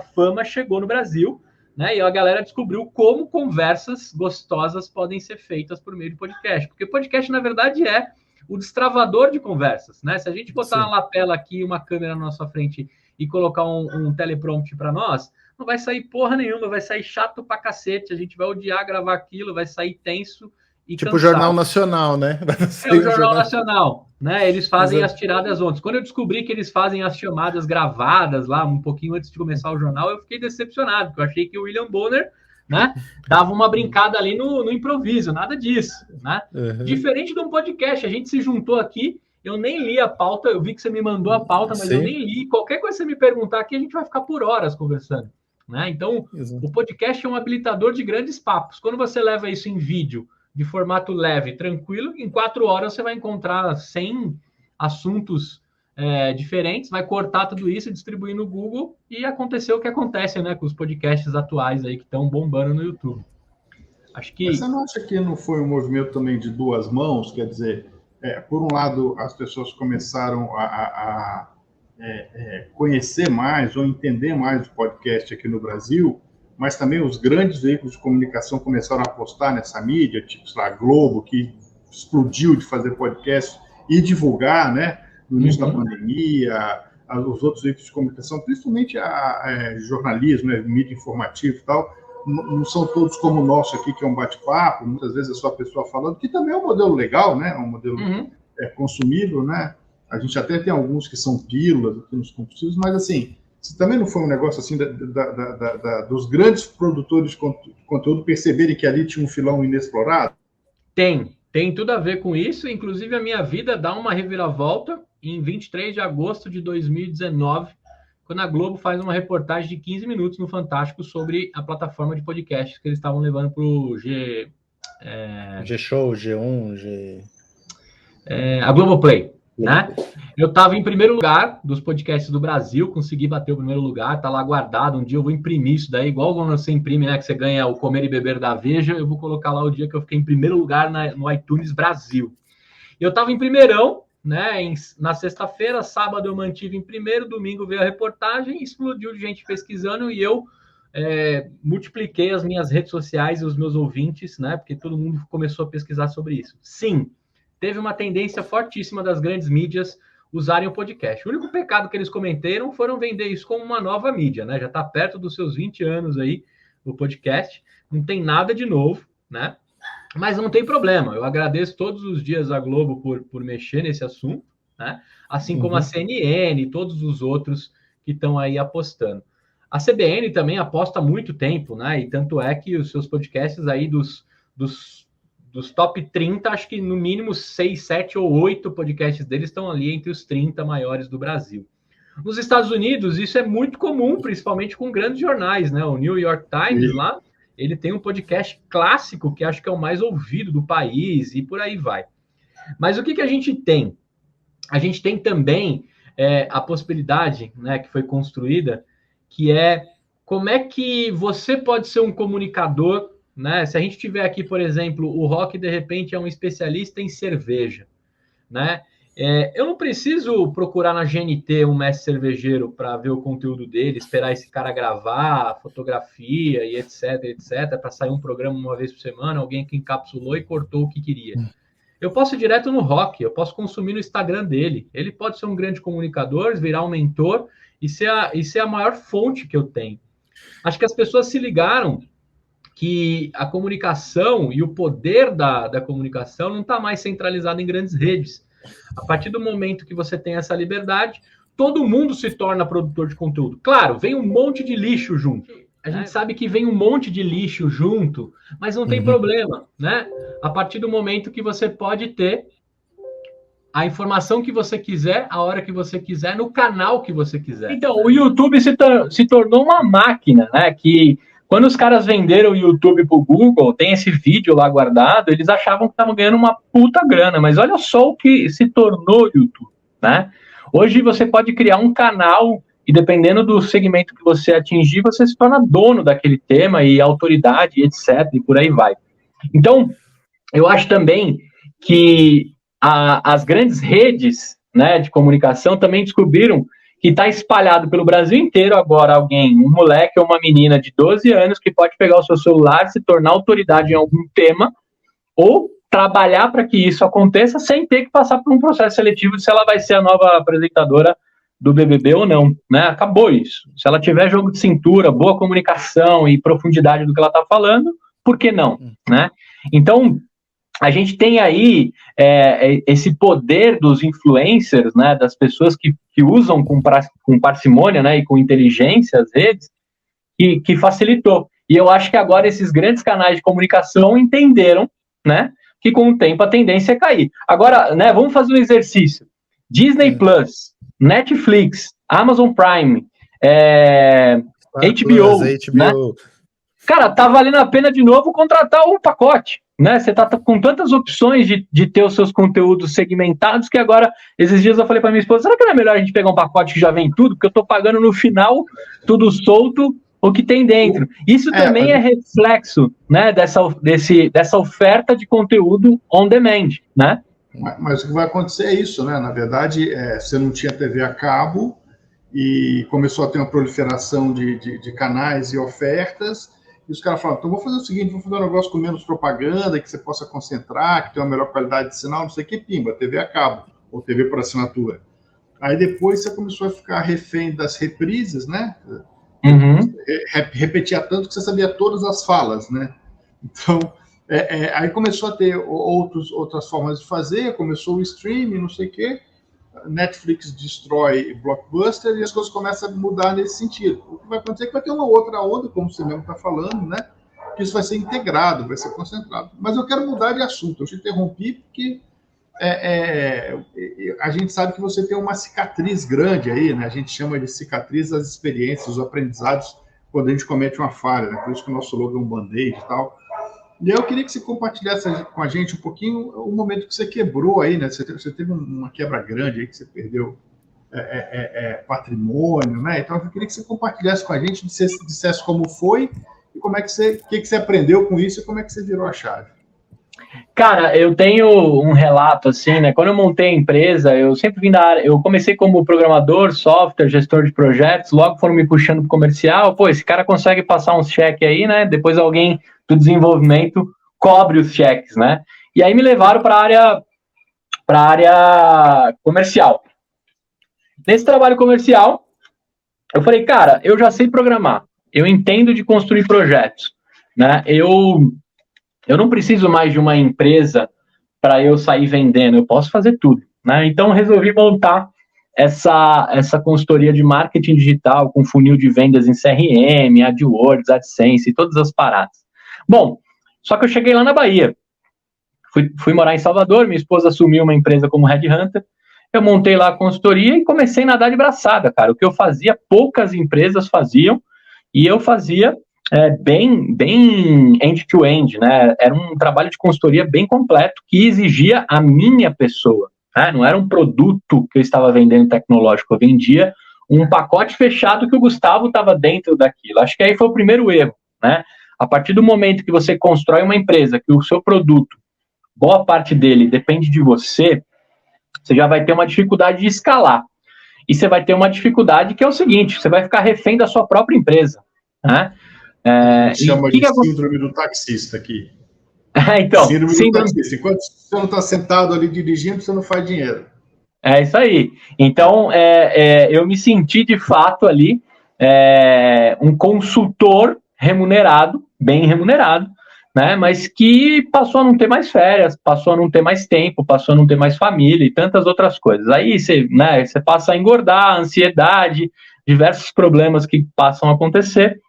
fama chegou no Brasil, né? E a galera descobriu como conversas gostosas podem ser feitas por meio de podcast. Porque podcast, na verdade, é o destravador de conversas, né? Se a gente botar uma lapela aqui, uma câmera na nossa frente e colocar um teleprompter para nós, não vai sair porra nenhuma, vai sair chato pra cacete, a gente vai odiar gravar aquilo, vai sair tenso e tipo cansado. Jornal Nacional, né? É o Jornal Nacional, né? Eles fazem as tiradas ontem. Quando eu descobri que eles fazem as chamadas gravadas lá, um pouquinho antes de começar o jornal, eu fiquei decepcionado, porque eu achei que o William Bonner, né, dava uma brincada ali no improviso, nada disso, né? Diferente de um podcast, a gente se juntou aqui, eu nem li a pauta, eu vi que você me mandou a pauta, mas eu nem li. Qualquer coisa que você me perguntar aqui, a gente vai ficar por horas conversando, né? Então, o podcast é um habilitador de grandes papos. Quando você leva isso em vídeo, de formato leve, tranquilo, em 4 horas você vai encontrar 100 assuntos diferentes, vai cortar tudo isso, distribuir no Google e aconteceu o que acontece, né, com os podcasts atuais aí que estão bombando no YouTube. Acho que... Você não acha que não foi um movimento também de duas mãos? Quer dizer, por um lado, as pessoas começaram a conhecer mais ou entender mais o podcast aqui no Brasil, mas também os grandes veículos de comunicação começaram a apostar nessa mídia, tipo, sei lá, a Globo, que explodiu de fazer podcast e divulgar, né, no início da pandemia, os outros veículos de comunicação, principalmente jornalismo, né, mídia informativa e tal, não são todos como o nosso aqui, que é um bate-papo, muitas vezes é só a pessoa falando, que também é um modelo legal, né, é um modelo consumível, né, a gente até tem alguns que são pílulas aqui nos combustíveis, mas assim, se também não foi um negócio assim dos grandes produtores de conteúdo perceberem que ali tinha um filão inexplorado? Tem tudo a ver com isso, inclusive a minha vida dá uma reviravolta em 23 de agosto de 2019, quando a Globo faz uma reportagem de 15 minutos no Fantástico sobre a plataforma de podcast que eles estavam levando para o G-Show, G1, a Globoplay, né? Eu estava em primeiro lugar dos podcasts do Brasil, consegui bater o primeiro lugar, tá lá guardado, um dia eu vou imprimir isso daí, igual quando você imprime, né, que você ganha o Comer e Beber da Veja, eu vou colocar lá o dia que eu fiquei em primeiro lugar no iTunes Brasil. Eu estava em primeirão, né, na sexta-feira, sábado eu mantive em primeiro, domingo veio a reportagem, explodiu de gente pesquisando e eu multipliquei as minhas redes sociais e os meus ouvintes, né, porque todo mundo começou a pesquisar sobre isso. Sim, teve uma tendência fortíssima das grandes mídias usarem o podcast. O único pecado que eles cometeram foram vender isso como uma nova mídia, né? Já está perto dos seus 20 anos aí o podcast, não tem nada de novo, né? Mas não tem problema, eu agradeço todos os dias a Globo por mexer nesse assunto, né? Assim como a CNN e todos os outros que estão aí apostando. A CBN também aposta há muito tempo, né? E tanto é que os seus podcasts aí dos top 30, acho que no mínimo 6, 7 ou 8 podcasts deles estão ali entre os 30 maiores do Brasil. Nos Estados Unidos, isso é muito comum, principalmente com grandes jornais, né? O New York Times lá, ele tem um podcast clássico, que acho que é o mais ouvido do país, e por aí vai. Mas o que a gente tem? A gente tem também a possibilidade, né, que foi construída, que é como é que você pode ser um comunicador, né? Se a gente tiver aqui, por exemplo, o Rock, de repente, é um especialista em cerveja, né? Eu não preciso procurar na GNT um mestre cervejeiro para ver o conteúdo dele, esperar esse cara gravar, fotografia e etc, para sair um programa uma vez por semana, alguém que encapsulou e cortou o que queria. Eu posso ir direto no Rock, eu posso consumir no Instagram dele. Ele pode ser um grande comunicador, virar um mentor e ser a maior fonte que eu tenho. Acho que as pessoas se ligaram que a comunicação e o poder da comunicação não está mais centralizado em grandes redes. A partir do momento que você tem essa liberdade, todo mundo se torna produtor de conteúdo. Claro, vem um monte de lixo junto. A gente sabe que vem um monte de lixo junto, mas não tem problema, né? A partir do momento que você pode ter a informação que você quiser, a hora que você quiser, no canal que você quiser. Então, o YouTube se tornou uma máquina, né? Que quando os caras venderam o YouTube pro Google, tem esse vídeo lá guardado, eles achavam que estavam ganhando uma puta grana, mas olha só o que se tornou o YouTube, né? Hoje você pode criar um canal e dependendo do segmento que você atingir, você se torna dono daquele tema e autoridade, etc, e por aí vai. Então, eu acho também que as grandes redes, né, de comunicação também descobriram que está espalhado pelo Brasil inteiro agora alguém, um moleque ou uma menina de 12 anos que pode pegar o seu celular, se tornar autoridade em algum tema, ou trabalhar para que isso aconteça sem ter que passar por um processo seletivo se ela vai ser a nova apresentadora do BBB ou não, né? Acabou isso. Se ela tiver jogo de cintura, boa comunicação e profundidade do que ela está falando, por que não, né? Então, a gente tem aí esse poder dos influencers, né, das pessoas que usam com parcimônia, né, e com inteligência as redes, que facilitou. E eu acho que agora esses grandes canais de comunicação entenderam, né, que com o tempo a tendência é cair. Agora, né, vamos fazer um exercício. Disney Plus, Netflix, Amazon Prime, HBO, né? Cara, tá valendo a pena de novo contratar o pacote, né? Você tá com tantas opções de ter os seus conteúdos segmentados que agora, esses dias eu falei pra minha esposa, será que não é melhor a gente pegar um pacote que já vem tudo? Porque eu tô pagando no final tudo solto o que tem dentro. Isso também é reflexo, né, dessa oferta de conteúdo on demand, né? Mas o que vai acontecer é isso, né? Na verdade, você não tinha TV a cabo e começou a ter uma proliferação de canais e ofertas, e os caras falaram, então vou fazer o seguinte, vou fazer um negócio com menos propaganda, que você possa concentrar, que tenha uma melhor qualidade de sinal, não sei o que, pimba, TV a cabo, ou TV por assinatura. Aí depois você começou a ficar refém das reprises, né? Repetia tanto que você sabia todas as falas, né? Então, aí começou a ter outras formas de fazer, começou o streaming, não sei o quê, Netflix destrói Blockbuster e as coisas começam a mudar nesse sentido. O que vai acontecer é que vai ter uma outra onda, como você mesmo está falando, né? Que isso vai ser integrado, vai ser concentrado. Mas eu quero mudar de assunto. Eu te interrompi porque a gente sabe que você tem uma cicatriz grande aí, né? A gente chama de cicatriz das experiências, dos aprendizados, quando a gente comete uma falha, né? Por isso que o nosso logo é um band-aid e tal. E eu queria que você compartilhasse com a gente um pouquinho o momento que você quebrou aí, né? Você teve uma quebra grande aí, que você perdeu patrimônio, né? Então eu queria que você compartilhasse com a gente, dissesse como foi e como é que que você aprendeu com isso e como é que você virou a chave. Cara, eu tenho um relato assim, né? Quando eu montei a empresa, eu sempre vim da área, eu comecei como programador, software, gestor de projetos, logo foram me puxando pro comercial, pô, esse cara consegue passar uns cheques aí, né? Depois alguém do desenvolvimento cobre os cheques, né? E aí me levaram para a área comercial. Nesse trabalho comercial, eu falei, cara, eu já sei programar, eu entendo de construir projetos, né? Eu não preciso mais de uma empresa para eu sair vendendo, eu posso fazer tudo, né? Então resolvi montar essa consultoria de marketing digital com funil de vendas em CRM, AdWords, AdSense e todas as paradas. Bom, só que eu cheguei lá na Bahia, fui morar em Salvador, minha esposa assumiu uma empresa como headhunter, eu montei lá a consultoria e comecei a nadar de braçada, cara. O que eu fazia, poucas empresas faziam, e eu fazia bem end-to-end, né? Era um trabalho de consultoria bem completo, que exigia a minha pessoa, né? Não era um produto que eu estava vendendo tecnológico, eu vendia um pacote fechado que o Gustavo estava dentro daquilo. Acho que aí foi o primeiro erro, né? A partir do momento que você constrói uma empresa, que o seu produto, boa parte dele depende de você, você já vai ter uma dificuldade de escalar. E você vai ter uma dificuldade que é o seguinte, você vai ficar refém da sua própria empresa, né? Chama de síndrome do taxista aqui. Então, síndrome do taxista. Enquanto você não está sentado ali dirigindo, você não faz dinheiro. É isso aí. Então, eu me senti, de fato, ali um consultor remunerado, bem remunerado, né? Mas que passou a não ter mais férias, passou a não ter mais tempo, passou a não ter mais família e tantas outras coisas. Aí você passa a engordar, ansiedade, diversos problemas que passam a acontecer.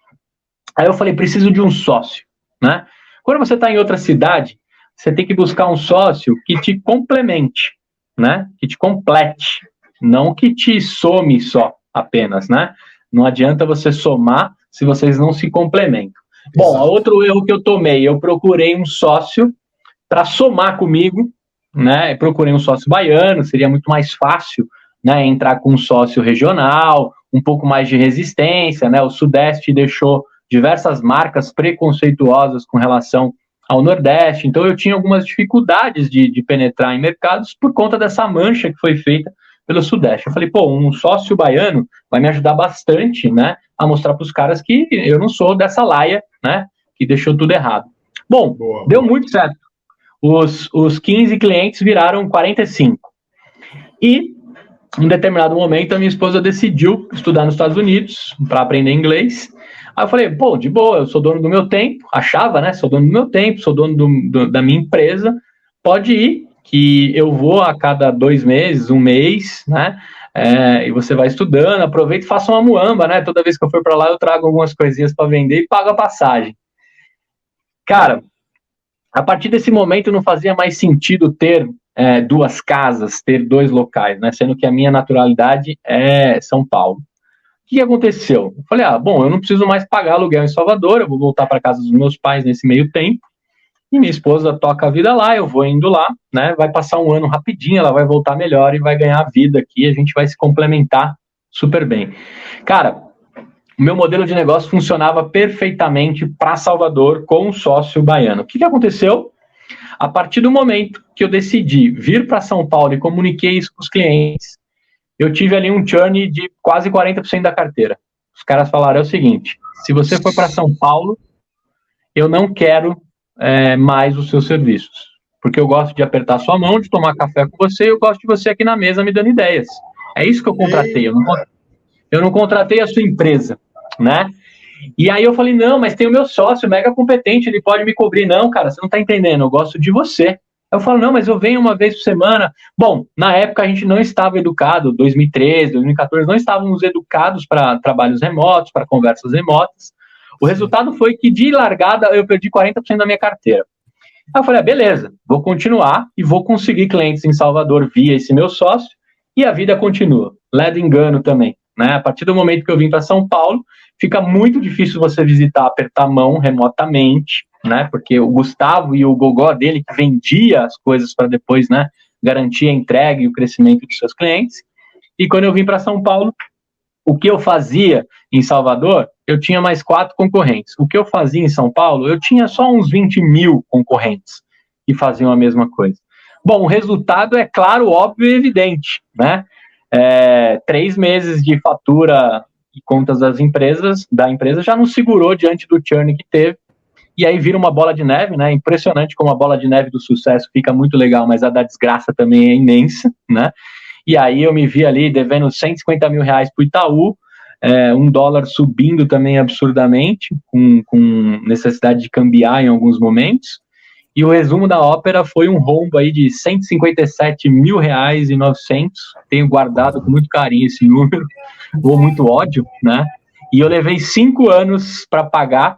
Aí eu falei, preciso de um sócio, né? Quando você está em outra cidade, você tem que buscar um sócio que te complemente, né? Que te complete, não que te some só apenas, né? Não adianta você somar se vocês não se complementam. Bom, outro erro que eu tomei, eu procurei um sócio para somar comigo, né? Eu procurei um sócio baiano, seria muito mais fácil, né? Entrar com um sócio regional, um pouco mais de resistência, né? O Sudeste deixou diversas marcas preconceituosas com relação ao Nordeste, então eu tinha algumas dificuldades de penetrar em mercados por conta dessa mancha que foi feita pelo Sudeste. Eu falei, pô, um sócio baiano vai me ajudar bastante, né, a mostrar para os caras que eu não sou dessa laia, né, que deixou tudo errado. Bom, deu muito certo. Os 15 clientes viraram 45. E, em determinado momento, a minha esposa decidiu estudar nos Estados Unidos para aprender inglês. Aí eu falei, pô, de boa, eu sou dono do meu tempo, achava, né, sou dono do meu tempo, sou dono da minha empresa, pode ir, que eu vou a cada 2 meses, 1 mês, né, e você vai estudando, aproveita e faça uma muamba, né, toda vez que eu for para lá eu trago algumas coisinhas para vender e pago a passagem. Cara, a partir desse momento não fazia mais sentido ter 2 casas, ter 2 locais, né? Sendo que a minha naturalidade é São Paulo. O que aconteceu? Eu falei, bom, eu não preciso mais pagar aluguel em Salvador, eu vou voltar para casa dos meus pais nesse meio tempo, e minha esposa toca a vida lá, eu vou indo lá, né? Vai passar um ano rapidinho, ela vai voltar melhor e vai ganhar vida aqui, a gente vai se complementar super bem. Cara, o meu modelo de negócio funcionava perfeitamente para Salvador com um sócio baiano. O que aconteceu? A partir do momento que eu decidi vir para São Paulo e comuniquei isso com os clientes, eu tive ali um churn de quase 40% da carteira. Os caras falaram, é o seguinte, se você for para São Paulo, eu não quero mais os seus serviços, porque eu gosto de apertar sua mão, de tomar café com você, e eu gosto de você aqui na mesa me dando ideias. É isso que eu contratei, eu não contratei a sua empresa, né? E aí eu falei, não, mas tem o meu sócio mega competente, ele pode me cobrir. Não, cara, você não tá entendendo, eu gosto de você. Eu falo, não, mas eu venho uma vez por semana. Bom, na época a gente não estava educado, 2013, 2014, não estávamos educados para trabalhos remotos, para conversas remotas. O resultado foi que de largada eu perdi 40% da minha carteira. Aí eu falei, beleza, vou continuar e vou conseguir clientes em Salvador via esse meu sócio e a vida continua. Ledo engano também, né? A partir do momento que eu vim para São Paulo, fica muito difícil você visitar, apertar a mão remotamente, né? Porque o Gustavo e o gogó dele que vendia as coisas para depois, né, garantir a entrega e o crescimento dos seus clientes. E quando eu vim para São Paulo, o que eu fazia em Salvador, eu tinha mais 4 concorrentes. O que eu fazia em São Paulo, eu tinha só uns 20 mil concorrentes que faziam a mesma coisa. Bom, o resultado é claro, óbvio e evidente, né? 3 meses de fatura e contas da empresa já não segurou diante do churn que teve, e aí vira uma bola de neve, né? Impressionante como a bola de neve do sucesso fica muito legal, mas a da desgraça também é imensa, né? E aí eu me vi ali devendo 150 mil reais para o Itaú, $1 subindo também absurdamente, com necessidade de cambiar em alguns momentos, e o resumo da ópera foi um rombo aí de 157 mil reais e 900, tenho guardado com muito carinho esse número, ou muito ódio, né? E eu levei 5 anos para pagar,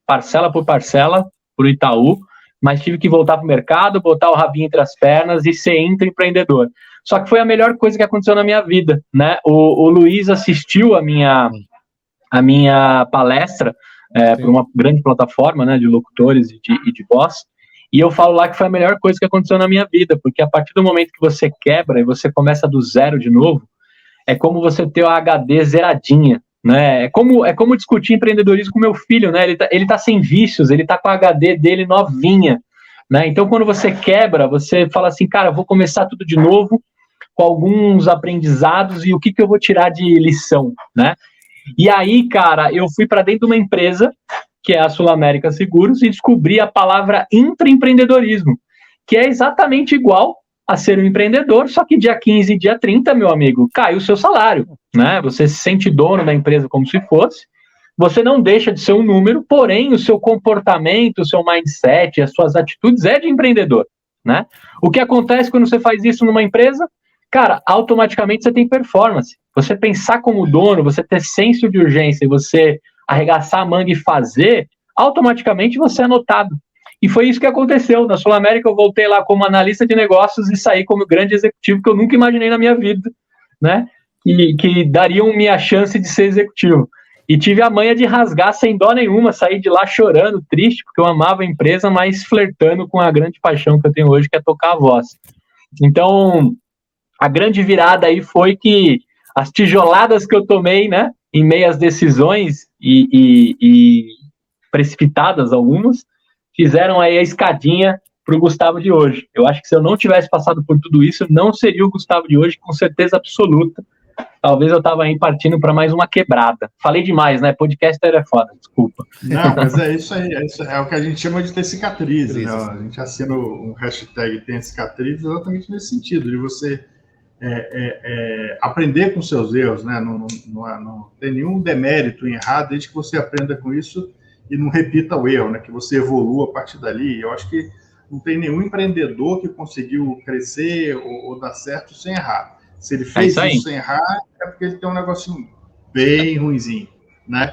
parcela por parcela, por Itaú, mas tive que voltar para o mercado, botar o rabinho entre as pernas e ser intraempreendedor. Só que foi a melhor coisa que aconteceu na minha vida, né? O Luiz assistiu a minha palestra por uma grande plataforma, né, de locutores e de voz, e eu falo lá que foi a melhor coisa que aconteceu na minha vida, porque a partir do momento que você quebra e você começa do zero de novo, é como você ter o HD zeradinha, né? É como discutir empreendedorismo com meu filho, né? Ele tá sem vícios, ele tá com a HD dele novinha, né? Então, quando você quebra, você fala assim, cara, vou começar tudo de novo, com alguns aprendizados e o que eu vou tirar de lição, né? E aí, cara, eu fui para dentro de uma empresa, que é a Sul América Seguros, e descobri a palavra intraempreendedorismo, que é exatamente igual a ser um empreendedor, só que dia 15 e dia 30, meu amigo, cai o seu salário, né? Você se sente dono da empresa como se fosse, você não deixa de ser um número, porém o seu comportamento, o seu mindset, as suas atitudes é de empreendedor, né? O que acontece quando você faz isso numa empresa? Cara, automaticamente você tem performance. Você pensar como dono, você ter senso de urgência e você arregaçar a manga e fazer, automaticamente você é notado. E foi isso que aconteceu. Na Sul América eu voltei lá como analista de negócios e saí como grande executivo que eu nunca imaginei na minha vida, né? E que dariam minha chance de ser executivo. E tive a manha de rasgar sem dó nenhuma, sair de lá chorando, triste, porque eu amava a empresa, mas flertando com a grande paixão que eu tenho hoje, que é tocar a voz. Então, a grande virada aí foi que as tijoladas que eu tomei, né, em meio às decisões e precipitadas algumas, fizeram aí a escadinha para o Gustavo de hoje. Eu acho que se eu não tivesse passado por tudo isso, não seria o Gustavo de hoje, com certeza absoluta. Talvez eu tava aí partindo para mais uma quebrada. Falei demais, né? Podcaster é foda, desculpa. Não, mas é isso aí. É o que a gente chama de ter cicatriz, né? A gente assina um hashtag tem cicatriz exatamente nesse sentido, de você aprender com seus erros, né? Não tem nenhum demérito em errar, desde que você aprenda com isso e não repita o erro, né? Que você evolua a partir dali. Eu acho que não tem nenhum empreendedor que conseguiu crescer ou dar certo sem errar. Se ele fez isso sem errar, é porque ele tem um negocinho bem ruinzinho, né?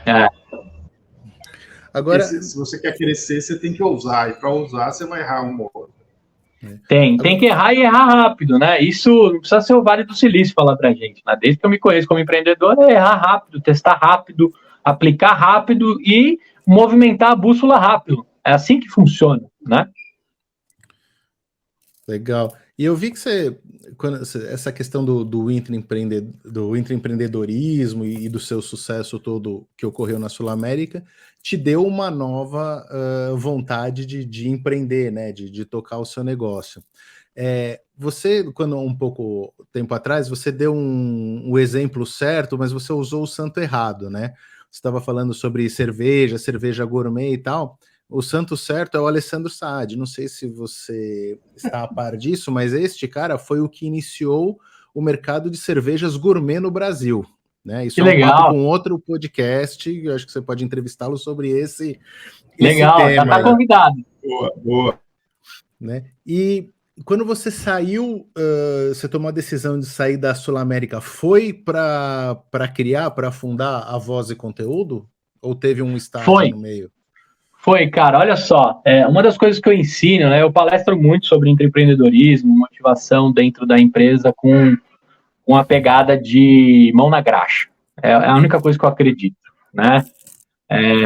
Agora, se você quer crescer, você tem que ousar. E para ousar, você vai errar um ou outro. Tem que errar e errar rápido, né? Isso não precisa ser o Vale do Silício falar pra gente, né? Desde que eu me conheço como empreendedor, é errar rápido, testar rápido, aplicar rápido e movimentar a bússola rápido. É assim que funciona, né? Legal. E eu vi que essa questão do intraempreendedorismo e do seu sucesso todo que ocorreu na Sul América te deu uma nova vontade de empreender, né? De tocar o seu negócio. Você, quando um pouco tempo atrás, você deu um exemplo certo, mas você usou o santo errado, né? Você estava falando sobre cerveja gourmet e tal. O santo certo é o Alessandro Saad. Não sei se você está a par disso, mas este cara foi o que iniciou o mercado de cervejas gourmet no Brasil. Né? Isso que é legal. Papo com outro podcast. Eu acho que você pode entrevistá-lo sobre esse legal, tema. Já está convidado. Boa. Né? E quando você saiu, você tomou a decisão de sair da Sul América, foi para fundar a Voz e Conteúdo? Ou teve um estágio no meio? Foi, cara, olha só, uma das coisas que eu ensino, né, eu palestro muito sobre empreendedorismo, motivação dentro da empresa com uma pegada de mão na graxa, é a única coisa que eu acredito, né,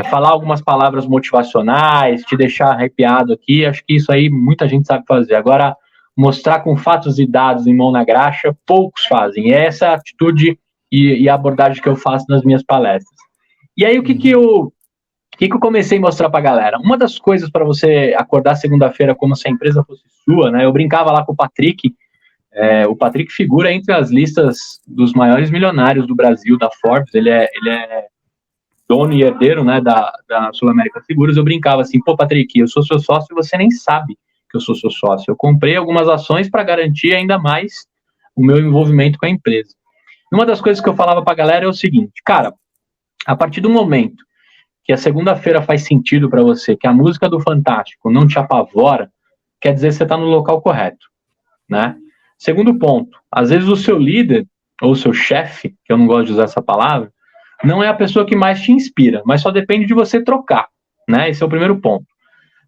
falar algumas palavras motivacionais, te deixar arrepiado aqui, acho que isso aí muita gente sabe fazer, agora mostrar com fatos e dados em mão na graxa, poucos fazem, e é essa atitude e a abordagem que eu faço nas minhas palestras. E aí o que eu comecei a mostrar pra galera? Uma das coisas para você acordar segunda-feira como se a empresa fosse sua, né? Eu brincava lá com o Patrick. O Patrick figura entre as listas dos maiores milionários do Brasil, da Forbes. Ele é dono e herdeiro, né, da Sul América Seguros. Eu brincava assim, pô, Patrick, eu sou seu sócio e você nem sabe que eu sou seu sócio. Eu comprei algumas ações para garantir ainda mais o meu envolvimento com a empresa. Uma das coisas que eu falava pra galera é o seguinte, cara, a partir do momento que a segunda-feira faz sentido para você, que a música do Fantástico não te apavora, quer dizer que você está no local correto, né? Segundo ponto, às vezes o seu líder, ou o seu chefe, que eu não gosto de usar essa palavra, não é a pessoa que mais te inspira, mas só depende de você trocar, né? Esse é o primeiro ponto.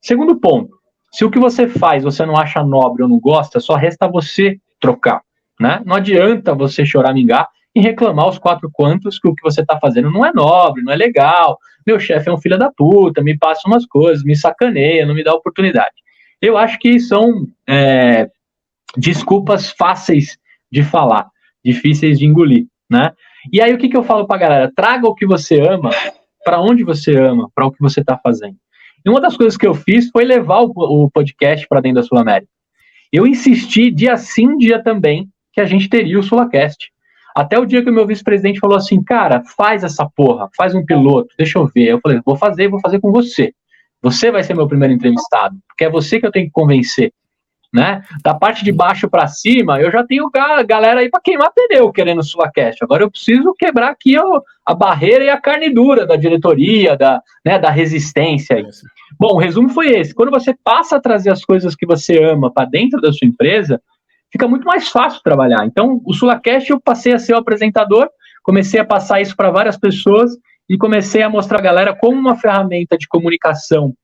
Segundo ponto, se o que você faz você não acha nobre ou não gosta, só resta você trocar, né? Não adianta você choramingar e reclamar os quatro cantos que o que você está fazendo não é nobre, não é legal, meu chefe é um filho da puta, me passa umas coisas, me sacaneia, não me dá oportunidade. Eu acho que são desculpas fáceis de falar, difíceis de engolir, né? E aí o que eu falo pra galera? Traga o que você ama, para onde você ama, para o que você está fazendo. E uma das coisas que eu fiz foi levar o podcast para dentro da Sul América. Eu insisti dia sim, dia também, que a gente teria o Sulacast. Até o dia que o meu vice-presidente falou assim, cara, faz essa porra, faz um piloto, deixa eu ver. Eu falei, vou fazer com você. Você vai ser meu primeiro entrevistado, porque é você que eu tenho que convencer, né? Da parte de baixo para cima, eu já tenho galera aí para queimar pneu querendo o Sulacast. Agora eu preciso quebrar aqui a barreira e a carne dura da diretoria, da resistência aí. Bom, o resumo foi esse. Quando você passa a trazer as coisas que você ama para dentro da sua empresa, fica muito mais fácil trabalhar. Então, o Sulacast, eu passei a ser o apresentador, comecei a passar isso para várias pessoas e comecei a mostrar a galera como uma ferramenta de comunicação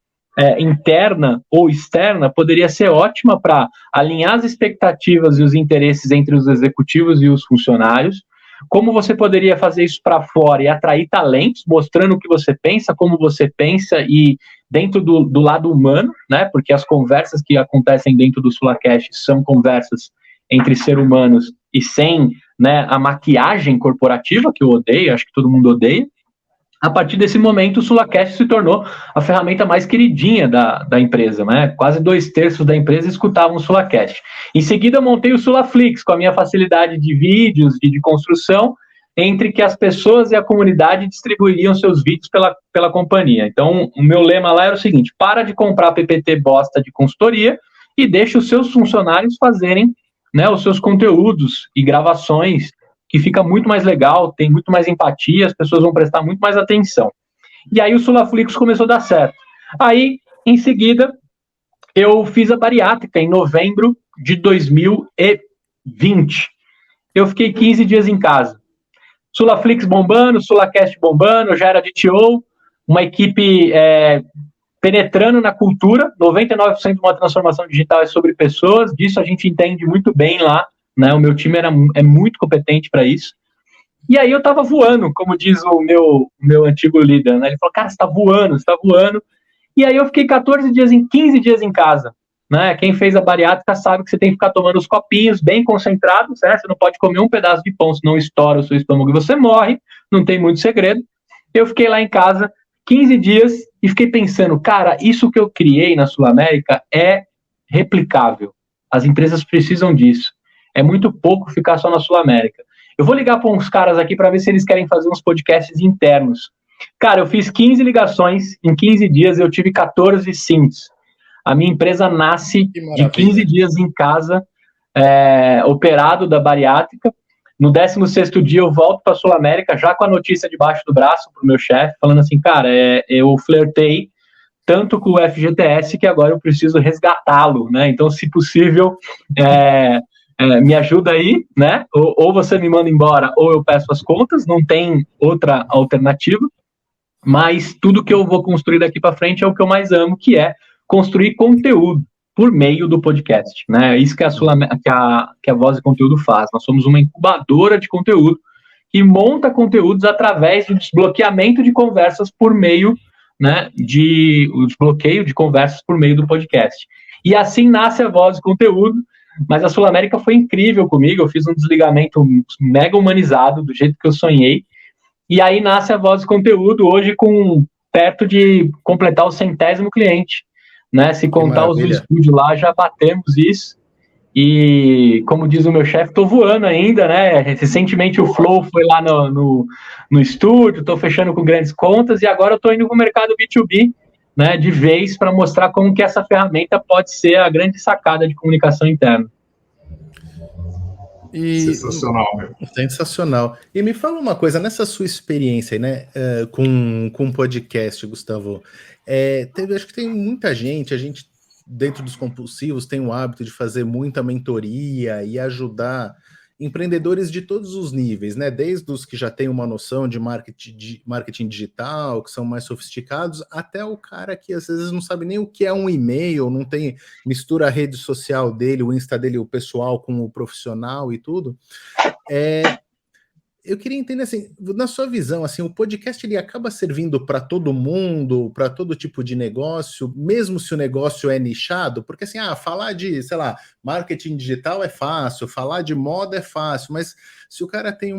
interna ou externa poderia ser ótima para alinhar as expectativas e os interesses entre os executivos e os funcionários, como você poderia fazer isso para fora e atrair talentos, mostrando o que você pensa, como você pensa e dentro do lado humano, né? Porque as conversas que acontecem dentro do Sulacast são conversas entre seres humanos e sem, né, a maquiagem corporativa, que eu odeio, acho que todo mundo odeia. A partir desse momento, o SulaCast se tornou a ferramenta mais queridinha da empresa, né? Quase 2/3 da empresa escutavam o SulaCast. Em seguida, eu montei o SulaFlix, com a minha facilidade de vídeos e de construção, entre que as pessoas e a comunidade distribuiriam seus vídeos pela companhia. Então, o meu lema lá era o seguinte: para de comprar PPT bosta de consultoria e deixa os seus funcionários fazerem, né, os seus conteúdos e gravações, que fica muito mais legal, tem muito mais empatia, as pessoas vão prestar muito mais atenção. E aí o SulaFlix começou a dar certo. Aí, em seguida, eu fiz a bariátrica em novembro de 2020. Eu fiquei 15 dias em casa. SulaFlix bombando, SulaCast bombando, eu já era DTO, uma equipe penetrando na cultura. 99% de uma transformação digital é sobre pessoas, disso a gente entende muito bem lá, né? O meu time é muito competente para isso. E aí eu estava voando, como diz o meu antigo líder, né? Ele falou: cara, você está voando. E aí eu fiquei 15 dias em casa, né? Quem fez a bariátrica sabe que você tem que ficar tomando os copinhos bem concentrados, né? Você não pode comer um pedaço de pão, senão estoura o seu estômago e você morre, não tem muito segredo. Eu fiquei lá em casa 15 dias e fiquei pensando: cara, isso que eu criei na SulAmérica é replicável. As empresas precisam disso. É muito pouco ficar só na SulAmérica. Eu vou ligar para uns caras aqui para ver se eles querem fazer uns podcasts internos. Cara, eu fiz 15 ligações, em 15 dias eu tive 14 sims. A minha empresa nasce de 15 dias em casa, operado da bariátrica. No 16º dia eu volto para a SulAmérica, já com a notícia debaixo do braço para o meu chefe, falando assim: cara, eu flertei tanto com o FGTS que agora eu preciso resgatá-lo, né? Então, se possível, me ajuda aí, né? Ou você me manda embora, ou eu peço as contas, não tem outra alternativa. Mas tudo que eu vou construir daqui para frente é o que eu mais amo, que é construir conteúdo por meio do podcast, né? Isso que a Voz e Conteúdo faz. Nós somos uma incubadora de conteúdo que monta conteúdos através do desbloqueamento de conversas por meio, né, o desbloqueio de conversas por meio do podcast. E assim nasce a Voz e Conteúdo. Mas a SulAmérica foi incrível comigo, eu fiz um desligamento mega humanizado, do jeito que eu sonhei, e aí nasce a Voz e Conteúdo, hoje perto de completar o 100º cliente, né? Se contar os do estúdio lá, já batemos isso, e como diz o meu chefe, tô voando ainda, né? Recentemente o Flow foi lá no estúdio, tô fechando com grandes contas, e agora eu tô indo pro mercado B2B, né, de vez, para mostrar como que essa ferramenta pode ser a grande sacada de comunicação interna. Sensacional, meu. Sensacional. E me fala uma coisa, nessa sua experiência, né, com podcast, Gustavo, acho que tem muita gente, a gente dentro dos compulsivos tem o hábito de fazer muita mentoria e ajudar empreendedores de todos os níveis, né? Desde os que já têm uma noção de marketing digital, que são mais sofisticados, até o cara que às vezes não sabe nem o que é um e-mail, não tem, mistura a rede social dele, o Insta dele, o pessoal com o profissional e tudo. Eu queria entender, assim, na sua visão, assim, o podcast ele acaba servindo para todo mundo, para todo tipo de negócio, mesmo se o negócio é nichado? Porque, assim, falar de, sei lá, marketing digital é fácil, falar de moda é fácil, mas se o cara tem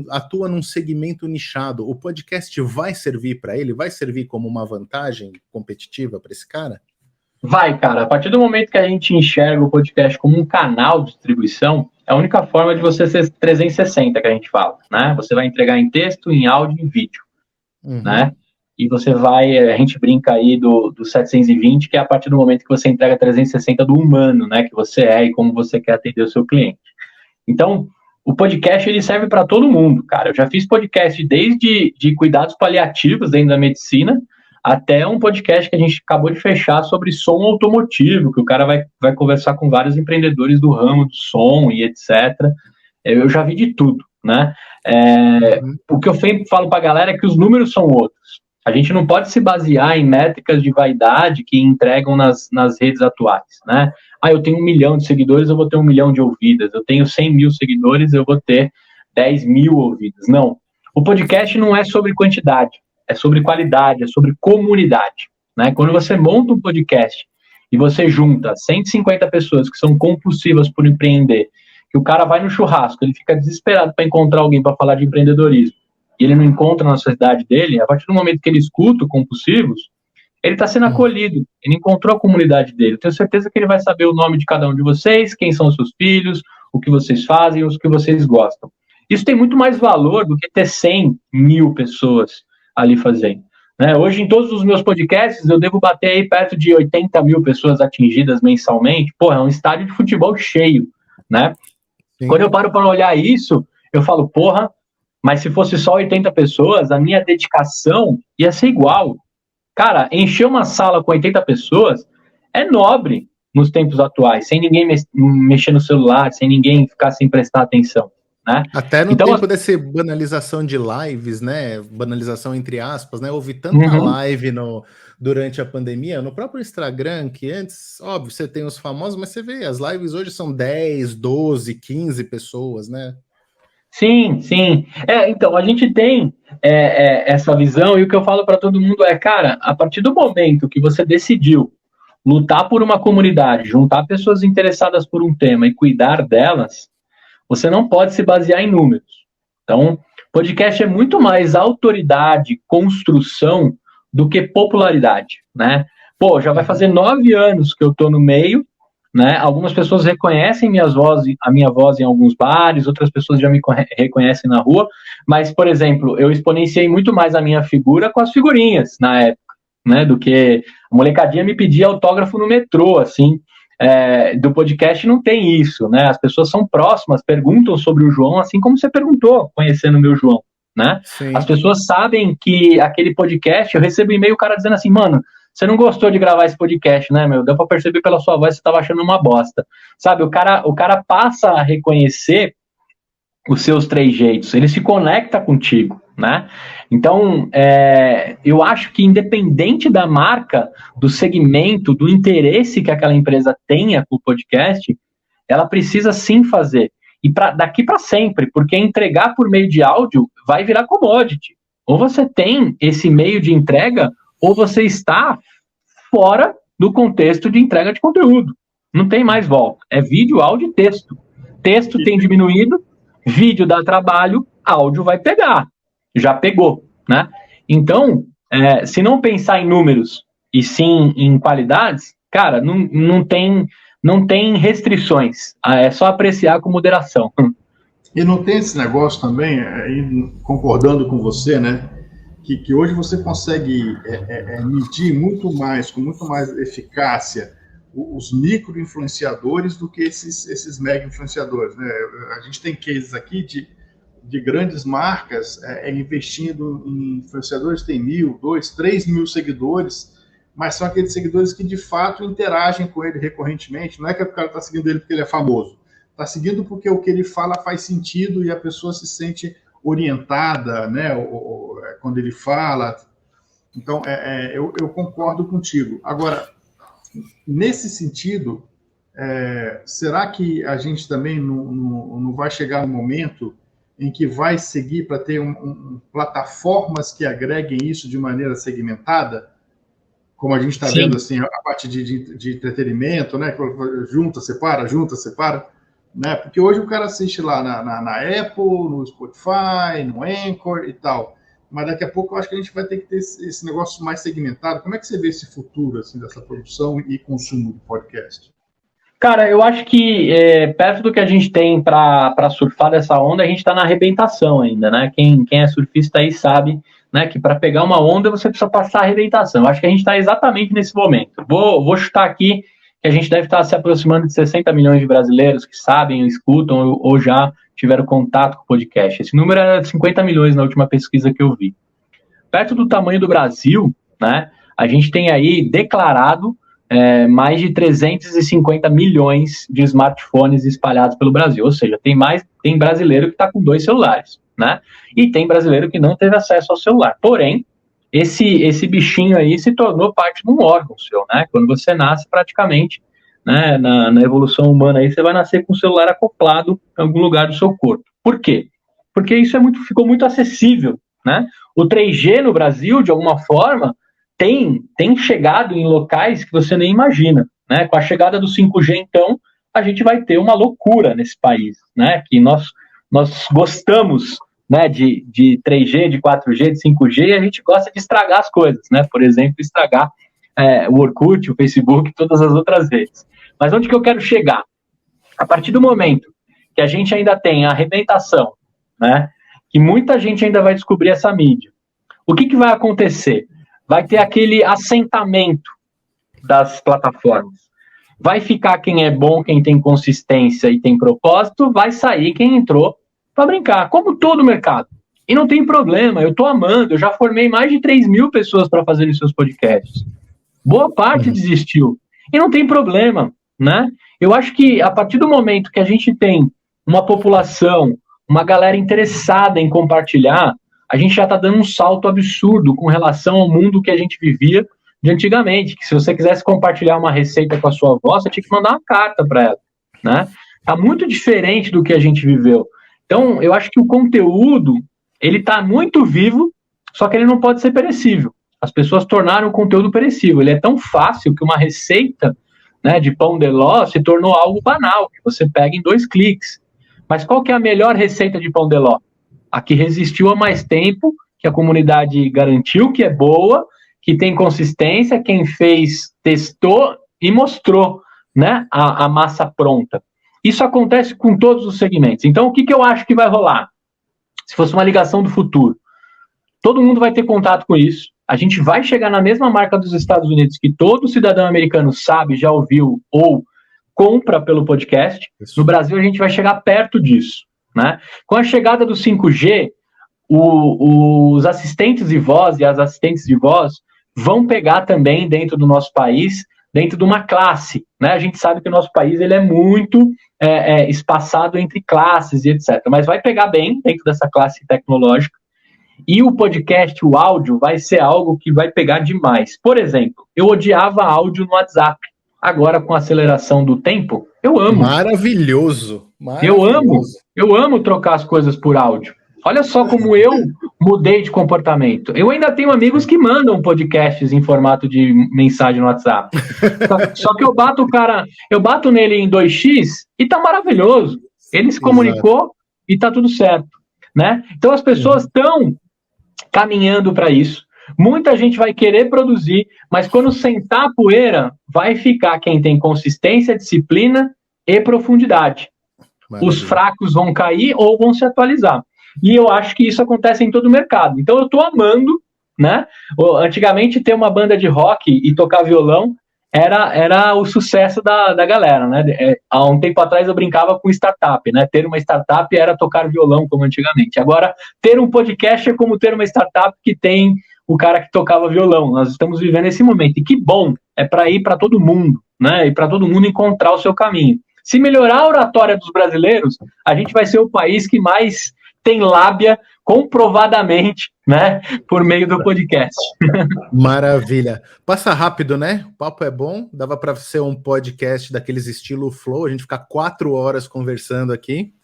atua num segmento nichado, o podcast vai servir para ele? Vai servir como uma vantagem competitiva para esse cara? Vai, cara. A partir do momento que a gente enxerga o podcast como um canal de distribuição, é a única forma de você ser 360 que a gente fala, né? Você vai entregar em texto, em áudio e em vídeo, né? E você a gente brinca aí do 720, que é a partir do momento que você entrega 360 do humano, né? Que você e como você quer atender o seu cliente. Então, o podcast, ele serve para todo mundo, cara. Eu já fiz podcast desde de cuidados paliativos dentro da medicina, até um podcast que a gente acabou de fechar sobre som automotivo, que o cara vai conversar com vários empreendedores do ramo do som e etc. Eu já vi de tudo, né? O que eu sempre falo para a galera é que os números são outros. A gente não pode se basear em métricas de vaidade que entregam nas redes atuais, né? Eu tenho 1 milhão de seguidores, eu vou ter 1 milhão de ouvidas. Eu tenho 100 mil seguidores, eu vou ter 10 mil ouvidas. Não. O podcast não é sobre quantidade. É sobre qualidade, é sobre comunidade, né? Quando você monta um podcast e você junta 150 pessoas que são compulsivas por empreender, que o cara vai no churrasco, ele fica desesperado para encontrar alguém para falar de empreendedorismo, e ele não encontra na sociedade dele, a partir do momento que ele escuta o Compulsivos, ele está sendo acolhido, ele encontrou a comunidade dele. Eu tenho certeza que ele vai saber o nome de cada um de vocês, quem são os seus filhos, o que vocês fazem, os que vocês gostam. Isso tem muito mais valor do que ter 100 mil pessoas ali fazendo. Né? Hoje, em todos os meus podcasts, eu devo bater aí perto de 80 mil pessoas atingidas mensalmente. Pô, é um estádio de futebol cheio, né? Sim. Quando eu paro para olhar isso, eu falo, porra, mas se fosse só 80 pessoas, a minha dedicação ia ser igual. Cara, encher uma sala com 80 pessoas é nobre nos tempos atuais, sem ninguém mexer no celular, sem ninguém ficar sem prestar atenção, né? Até no tempo dessa banalização de lives, né? Banalização entre aspas, né? Houve tanta live durante a pandemia, no próprio Instagram, que antes, óbvio, você tem os famosos, mas você vê, as lives hoje são 10, 12, 15 pessoas, né? Sim, sim. Então, a gente tem essa visão, e o que eu falo para todo mundo é, cara, a partir do momento que você decidiu lutar por uma comunidade, juntar pessoas interessadas por um tema e cuidar delas, você não pode se basear em números. Então, podcast é muito mais autoridade, construção, do que popularidade, né? Pô, já vai fazer 9 anos que eu tô no meio, né? Algumas pessoas reconhecem a minha voz em alguns bares, outras pessoas já me reconhecem na rua, mas, por exemplo, eu exponenciei muito mais a minha figura com as figurinhas na época, né? Do que a molecadinha me pedia autógrafo no metrô, assim. Do podcast não tem isso, né? As pessoas são próximas, perguntam sobre o João, assim como você perguntou, conhecendo o meu João, né? Sim. As pessoas sabem que aquele podcast, eu recebo e-mail, o cara dizendo assim, mano, você não gostou de gravar esse podcast, né, meu? Deu pra perceber pela sua voz que você tava achando uma bosta. Sabe, o cara passa a reconhecer os seus trejeitos, ele se conecta contigo, né? Então, eu acho que independente da marca, do segmento, do interesse que aquela empresa tenha com o podcast, ela precisa sim fazer. E daqui para sempre, porque entregar por meio de áudio vai virar commodity. Ou você tem esse meio de entrega, ou você está fora do contexto de entrega de conteúdo. Não tem mais volta. É vídeo, áudio e texto. Texto tem diminuído, vídeo dá trabalho, áudio vai pegar. Já pegou, né? Então, se não pensar em números e sim em qualidades, cara, não tem restrições. É só apreciar com moderação. E não tem esse negócio também, concordando com você, né? Que hoje você consegue medir muito mais, com muito mais eficácia, os micro-influenciadores do que esses mega-influenciadores, né? A gente tem cases aqui de grandes marcas investindo em influenciadores que têm 1.000, 2.000, 3.000 seguidores, mas são aqueles seguidores que de fato interagem com ele recorrentemente. Não é que o cara está seguindo ele porque ele é famoso, está seguindo porque o que ele fala faz sentido e a pessoa se sente orientada, né, quando ele fala. Então, eu concordo contigo. Agora, nesse sentido, será que a gente também não vai chegar no momento em que vai seguir para ter plataformas que agreguem isso de maneira segmentada? Como a gente está vendo, assim, a parte de entretenimento, né? Junta, separa, né? Porque hoje o cara assiste lá na Apple, no Spotify, no Anchor e tal. Mas daqui a pouco eu acho que a gente vai ter que ter esse negócio mais segmentado. Como é que você vê esse futuro, assim, dessa produção e consumo de podcast? Cara, eu acho que perto do que a gente tem para surfar dessa onda, a gente está na arrebentação ainda, né? Quem é surfista aí sabe, né, que para pegar uma onda você precisa passar a arrebentação. Eu acho que a gente está exatamente nesse momento. Vou chutar aqui que a gente deve estar se aproximando de 60 milhões de brasileiros que sabem, escutam ou já tiveram contato com o podcast. Esse número era de 50 milhões na última pesquisa que eu vi. Perto do tamanho do Brasil, né, a gente tem aí declarado mais de 350 milhões de smartphones espalhados pelo Brasil. Ou seja, tem brasileiro que está com 2 celulares, né? E tem brasileiro que não teve acesso ao celular. Porém, esse bichinho aí se tornou parte de um órgão seu, né? Quando você nasce, praticamente, né, na evolução humana, aí você vai nascer com o celular acoplado em algum lugar do seu corpo. Por quê? Porque isso ficou muito acessível, né? O 3G no Brasil, de alguma forma, tem chegado em locais que você nem imagina, né? Com a chegada do 5G, então, a gente vai ter uma loucura nesse país, né? Que nós gostamos né, de 3G, de 4G, de 5G, e a gente gosta de estragar as coisas, né? Por exemplo, estragar o Orkut, o Facebook, todas as outras redes. Mas onde que eu quero chegar? A partir do momento que a gente ainda tem a arrebentação, né, que muita gente ainda vai descobrir essa mídia, o que vai acontecer? Vai ter aquele assentamento das plataformas. Vai ficar quem é bom, quem tem consistência e tem propósito, vai sair quem entrou para brincar, como todo mercado. E não tem problema, eu estou amando, eu já formei mais de 3.000 pessoas para fazerem seus podcasts. Boa parte desistiu. E não tem problema, né? Eu acho que a partir do momento que a gente tem uma população, uma galera interessada em compartilhar, a gente já está dando um salto absurdo com relação ao mundo que a gente vivia de antigamente, que se você quisesse compartilhar uma receita com a sua avó, você tinha que mandar uma carta para ela, né? Tá muito diferente do que a gente viveu. Então, eu acho que o conteúdo, ele tá muito vivo, só que ele não pode ser perecível. As pessoas tornaram o conteúdo perecível. Ele é tão fácil que uma receita, né, de pão de ló se tornou algo banal, que você pega em 2 cliques. Mas qual que é a melhor receita de pão de ló? A que resistiu há mais tempo, que a comunidade garantiu que é boa, que tem consistência, quem fez, testou e mostrou, né, a massa pronta. Isso acontece com todos os segmentos. Então, o que eu acho que vai rolar? Se fosse uma ligação do futuro, todo mundo vai ter contato com isso. A gente vai chegar na mesma marca dos Estados Unidos que todo cidadão americano sabe, já ouviu ou compra pelo podcast. No Brasil, a gente vai chegar perto disso, né? Com a chegada do 5G, os assistentes de voz e as assistentes de voz vão pegar também dentro do nosso país, dentro de uma classe, né? A gente sabe que o nosso país ele é muito espaçado entre classes e etc. Mas vai pegar bem dentro dessa classe tecnológica. E o podcast, o áudio, vai ser algo que vai pegar demais. Por exemplo, eu odiava áudio no WhatsApp. Agora, com a aceleração do tempo, eu amo. Maravilhoso. Eu amo trocar as coisas por áudio. Olha só como eu mudei de comportamento. Eu ainda tenho amigos que mandam podcasts em formato de mensagem no WhatsApp. Só que eu bato nele em 2x e tá maravilhoso. Ele se comunicou e tá tudo certo, né? Então as pessoas estão caminhando para isso. Muita gente vai querer produzir, mas quando sentar a poeira, vai ficar quem tem consistência, disciplina e profundidade. Maravilha. Os fracos vão cair ou vão se atualizar. E eu acho que isso acontece em todo o mercado. Então eu estou amando, né? Antigamente ter uma banda de rock e tocar violão era o sucesso da galera, né? Há um tempo atrás eu brincava com startup, né? Ter uma startup era tocar violão, como antigamente. Agora, ter um podcast é como ter uma startup que tem o cara que tocava violão. Nós estamos vivendo esse momento. E que bom, é para ir para todo mundo, né? E para todo mundo encontrar o seu caminho. Se melhorar a oratória dos brasileiros, a gente vai ser o país que mais tem lábia comprovadamente, né, por meio do podcast. Maravilha. Passa rápido, né? O papo é bom. Dava para ser um podcast daqueles estilo flow, a gente ficar 4 horas conversando aqui,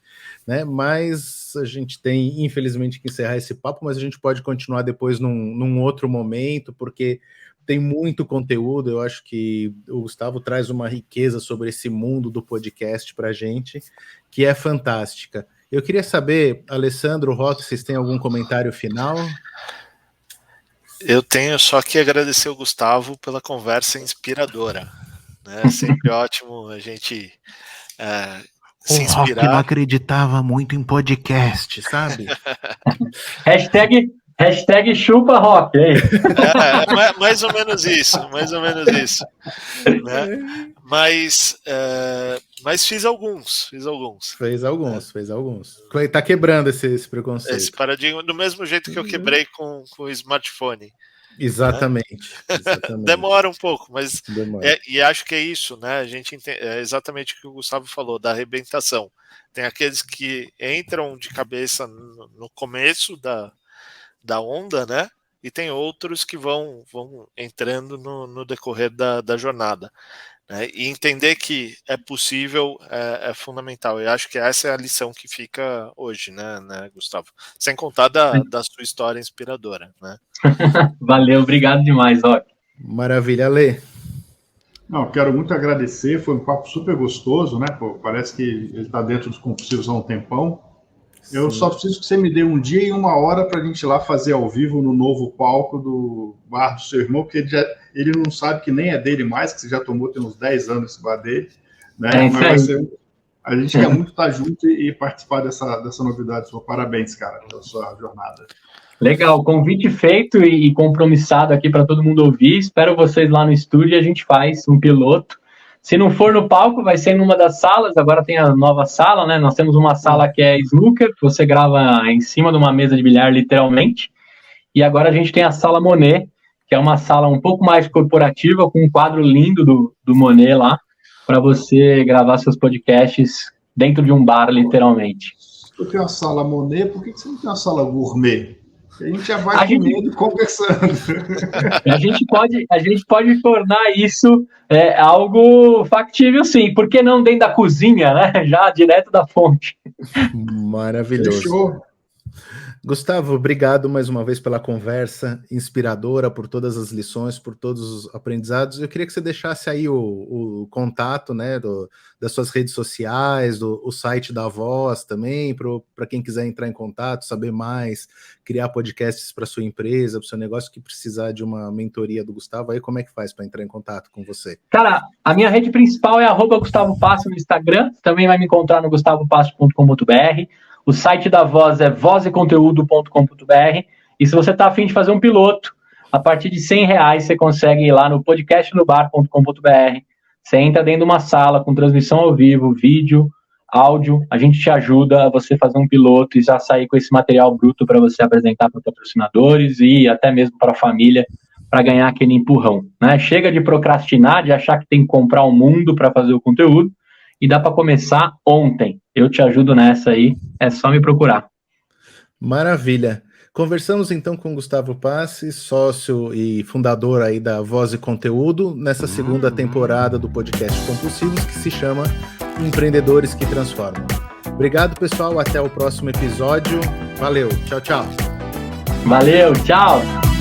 né? Mas a gente tem, infelizmente, que encerrar esse papo, mas a gente pode continuar depois num outro momento, porque tem muito conteúdo. Eu acho que o Gustavo traz uma riqueza sobre esse mundo do podcast para a gente, que é fantástica. Eu queria saber, Alessandro, Roque, vocês têm algum comentário final? Eu tenho só que agradecer o Gustavo pela conversa inspiradora. Né? Sempre ótimo a gente se inspirar. O Roque não acreditava muito em podcast, sabe? Hashtag chupa Roque. Mais ou menos isso. Né? Mas fiz alguns. Fez alguns. Tá quebrando esse preconceito. Esse paradigma, do mesmo jeito que eu quebrei com o smartphone. Exatamente. Né? Exatamente. Demora um pouco, mas e acho que é isso, né? A gente é exatamente o que o Gustavo falou, da arrebentação. Tem aqueles que entram de cabeça no começo da onda, né? E tem outros que vão entrando no decorrer da jornada. Né? E entender que é possível é fundamental. Eu acho que essa é a lição que fica hoje, né, Gustavo? Sem contar da sua história inspiradora. Né? Valeu, obrigado demais, Roque. Maravilha, Lê. Não, quero muito agradecer, foi um papo super gostoso, né? Pô, parece que ele está dentro dos compulsivos há um tempão. Eu só preciso que você me dê um dia e uma hora para a gente ir lá fazer ao vivo no novo palco do bar do seu irmão, porque ele não sabe que nem é dele mais, que você já tomou tem uns 10 anos esse bar dele, né? Mas a gente quer muito estar junto e participar dessa novidade sua. Parabéns, cara, pela sua jornada. Legal, convite feito e compromissado aqui para todo mundo ouvir. Espero vocês lá no estúdio e a gente faz um piloto. Se não for no palco, vai ser em uma das salas. Agora tem a nova sala, né? Nós temos uma sala que é snooker, que você grava em cima de uma mesa de bilhar, literalmente. E agora a gente tem a sala Monet, que é uma sala um pouco mais corporativa, com um quadro lindo do Monet lá, para você gravar seus podcasts dentro de um bar, literalmente. Eu tenho uma sala Monet, por que você não tem uma sala gourmet? A gente já vai comendo e conversando. A gente pode tornar isso algo factível, sim. Por que não dentro da cozinha, né? Já direto da fonte. Maravilhoso. Fechou. Gustavo, obrigado mais uma vez pela conversa inspiradora, por todas as lições, por todos os aprendizados. Eu queria que você deixasse aí o contato, né, das suas redes sociais, o site da Voz também, para quem quiser entrar em contato, saber mais, criar podcasts para sua empresa, para o seu negócio, que precisar de uma mentoria do Gustavo. Aí como é que faz para entrar em contato com você? Cara, a minha rede principal é @GustavoPasso no Instagram. Também vai me encontrar no gustavopasso.com.br. O site da Voz é vozeconteúdo.com.br. E se você está a fim de fazer um piloto, a partir de R$100 você consegue ir lá no podcastnobar.com.br. Você entra dentro de uma sala com transmissão ao vivo, vídeo, áudio. A gente te ajuda a você fazer um piloto e já sair com esse material bruto para você apresentar para patrocinadores e até mesmo para a família, para ganhar aquele empurrão, né? Chega de procrastinar, de achar que tem que comprar o mundo para fazer o conteúdo. E dá para começar ontem. Eu te ajudo nessa aí, é só me procurar. Maravilha. Conversamos então com Gustavo Passi, sócio e fundador aí da Voz e Conteúdo, nessa segunda temporada do podcast Compulsivos, que se chama Empreendedores que Transformam. Obrigado, pessoal. Até o próximo episódio. Valeu. Tchau, tchau. Valeu. Tchau.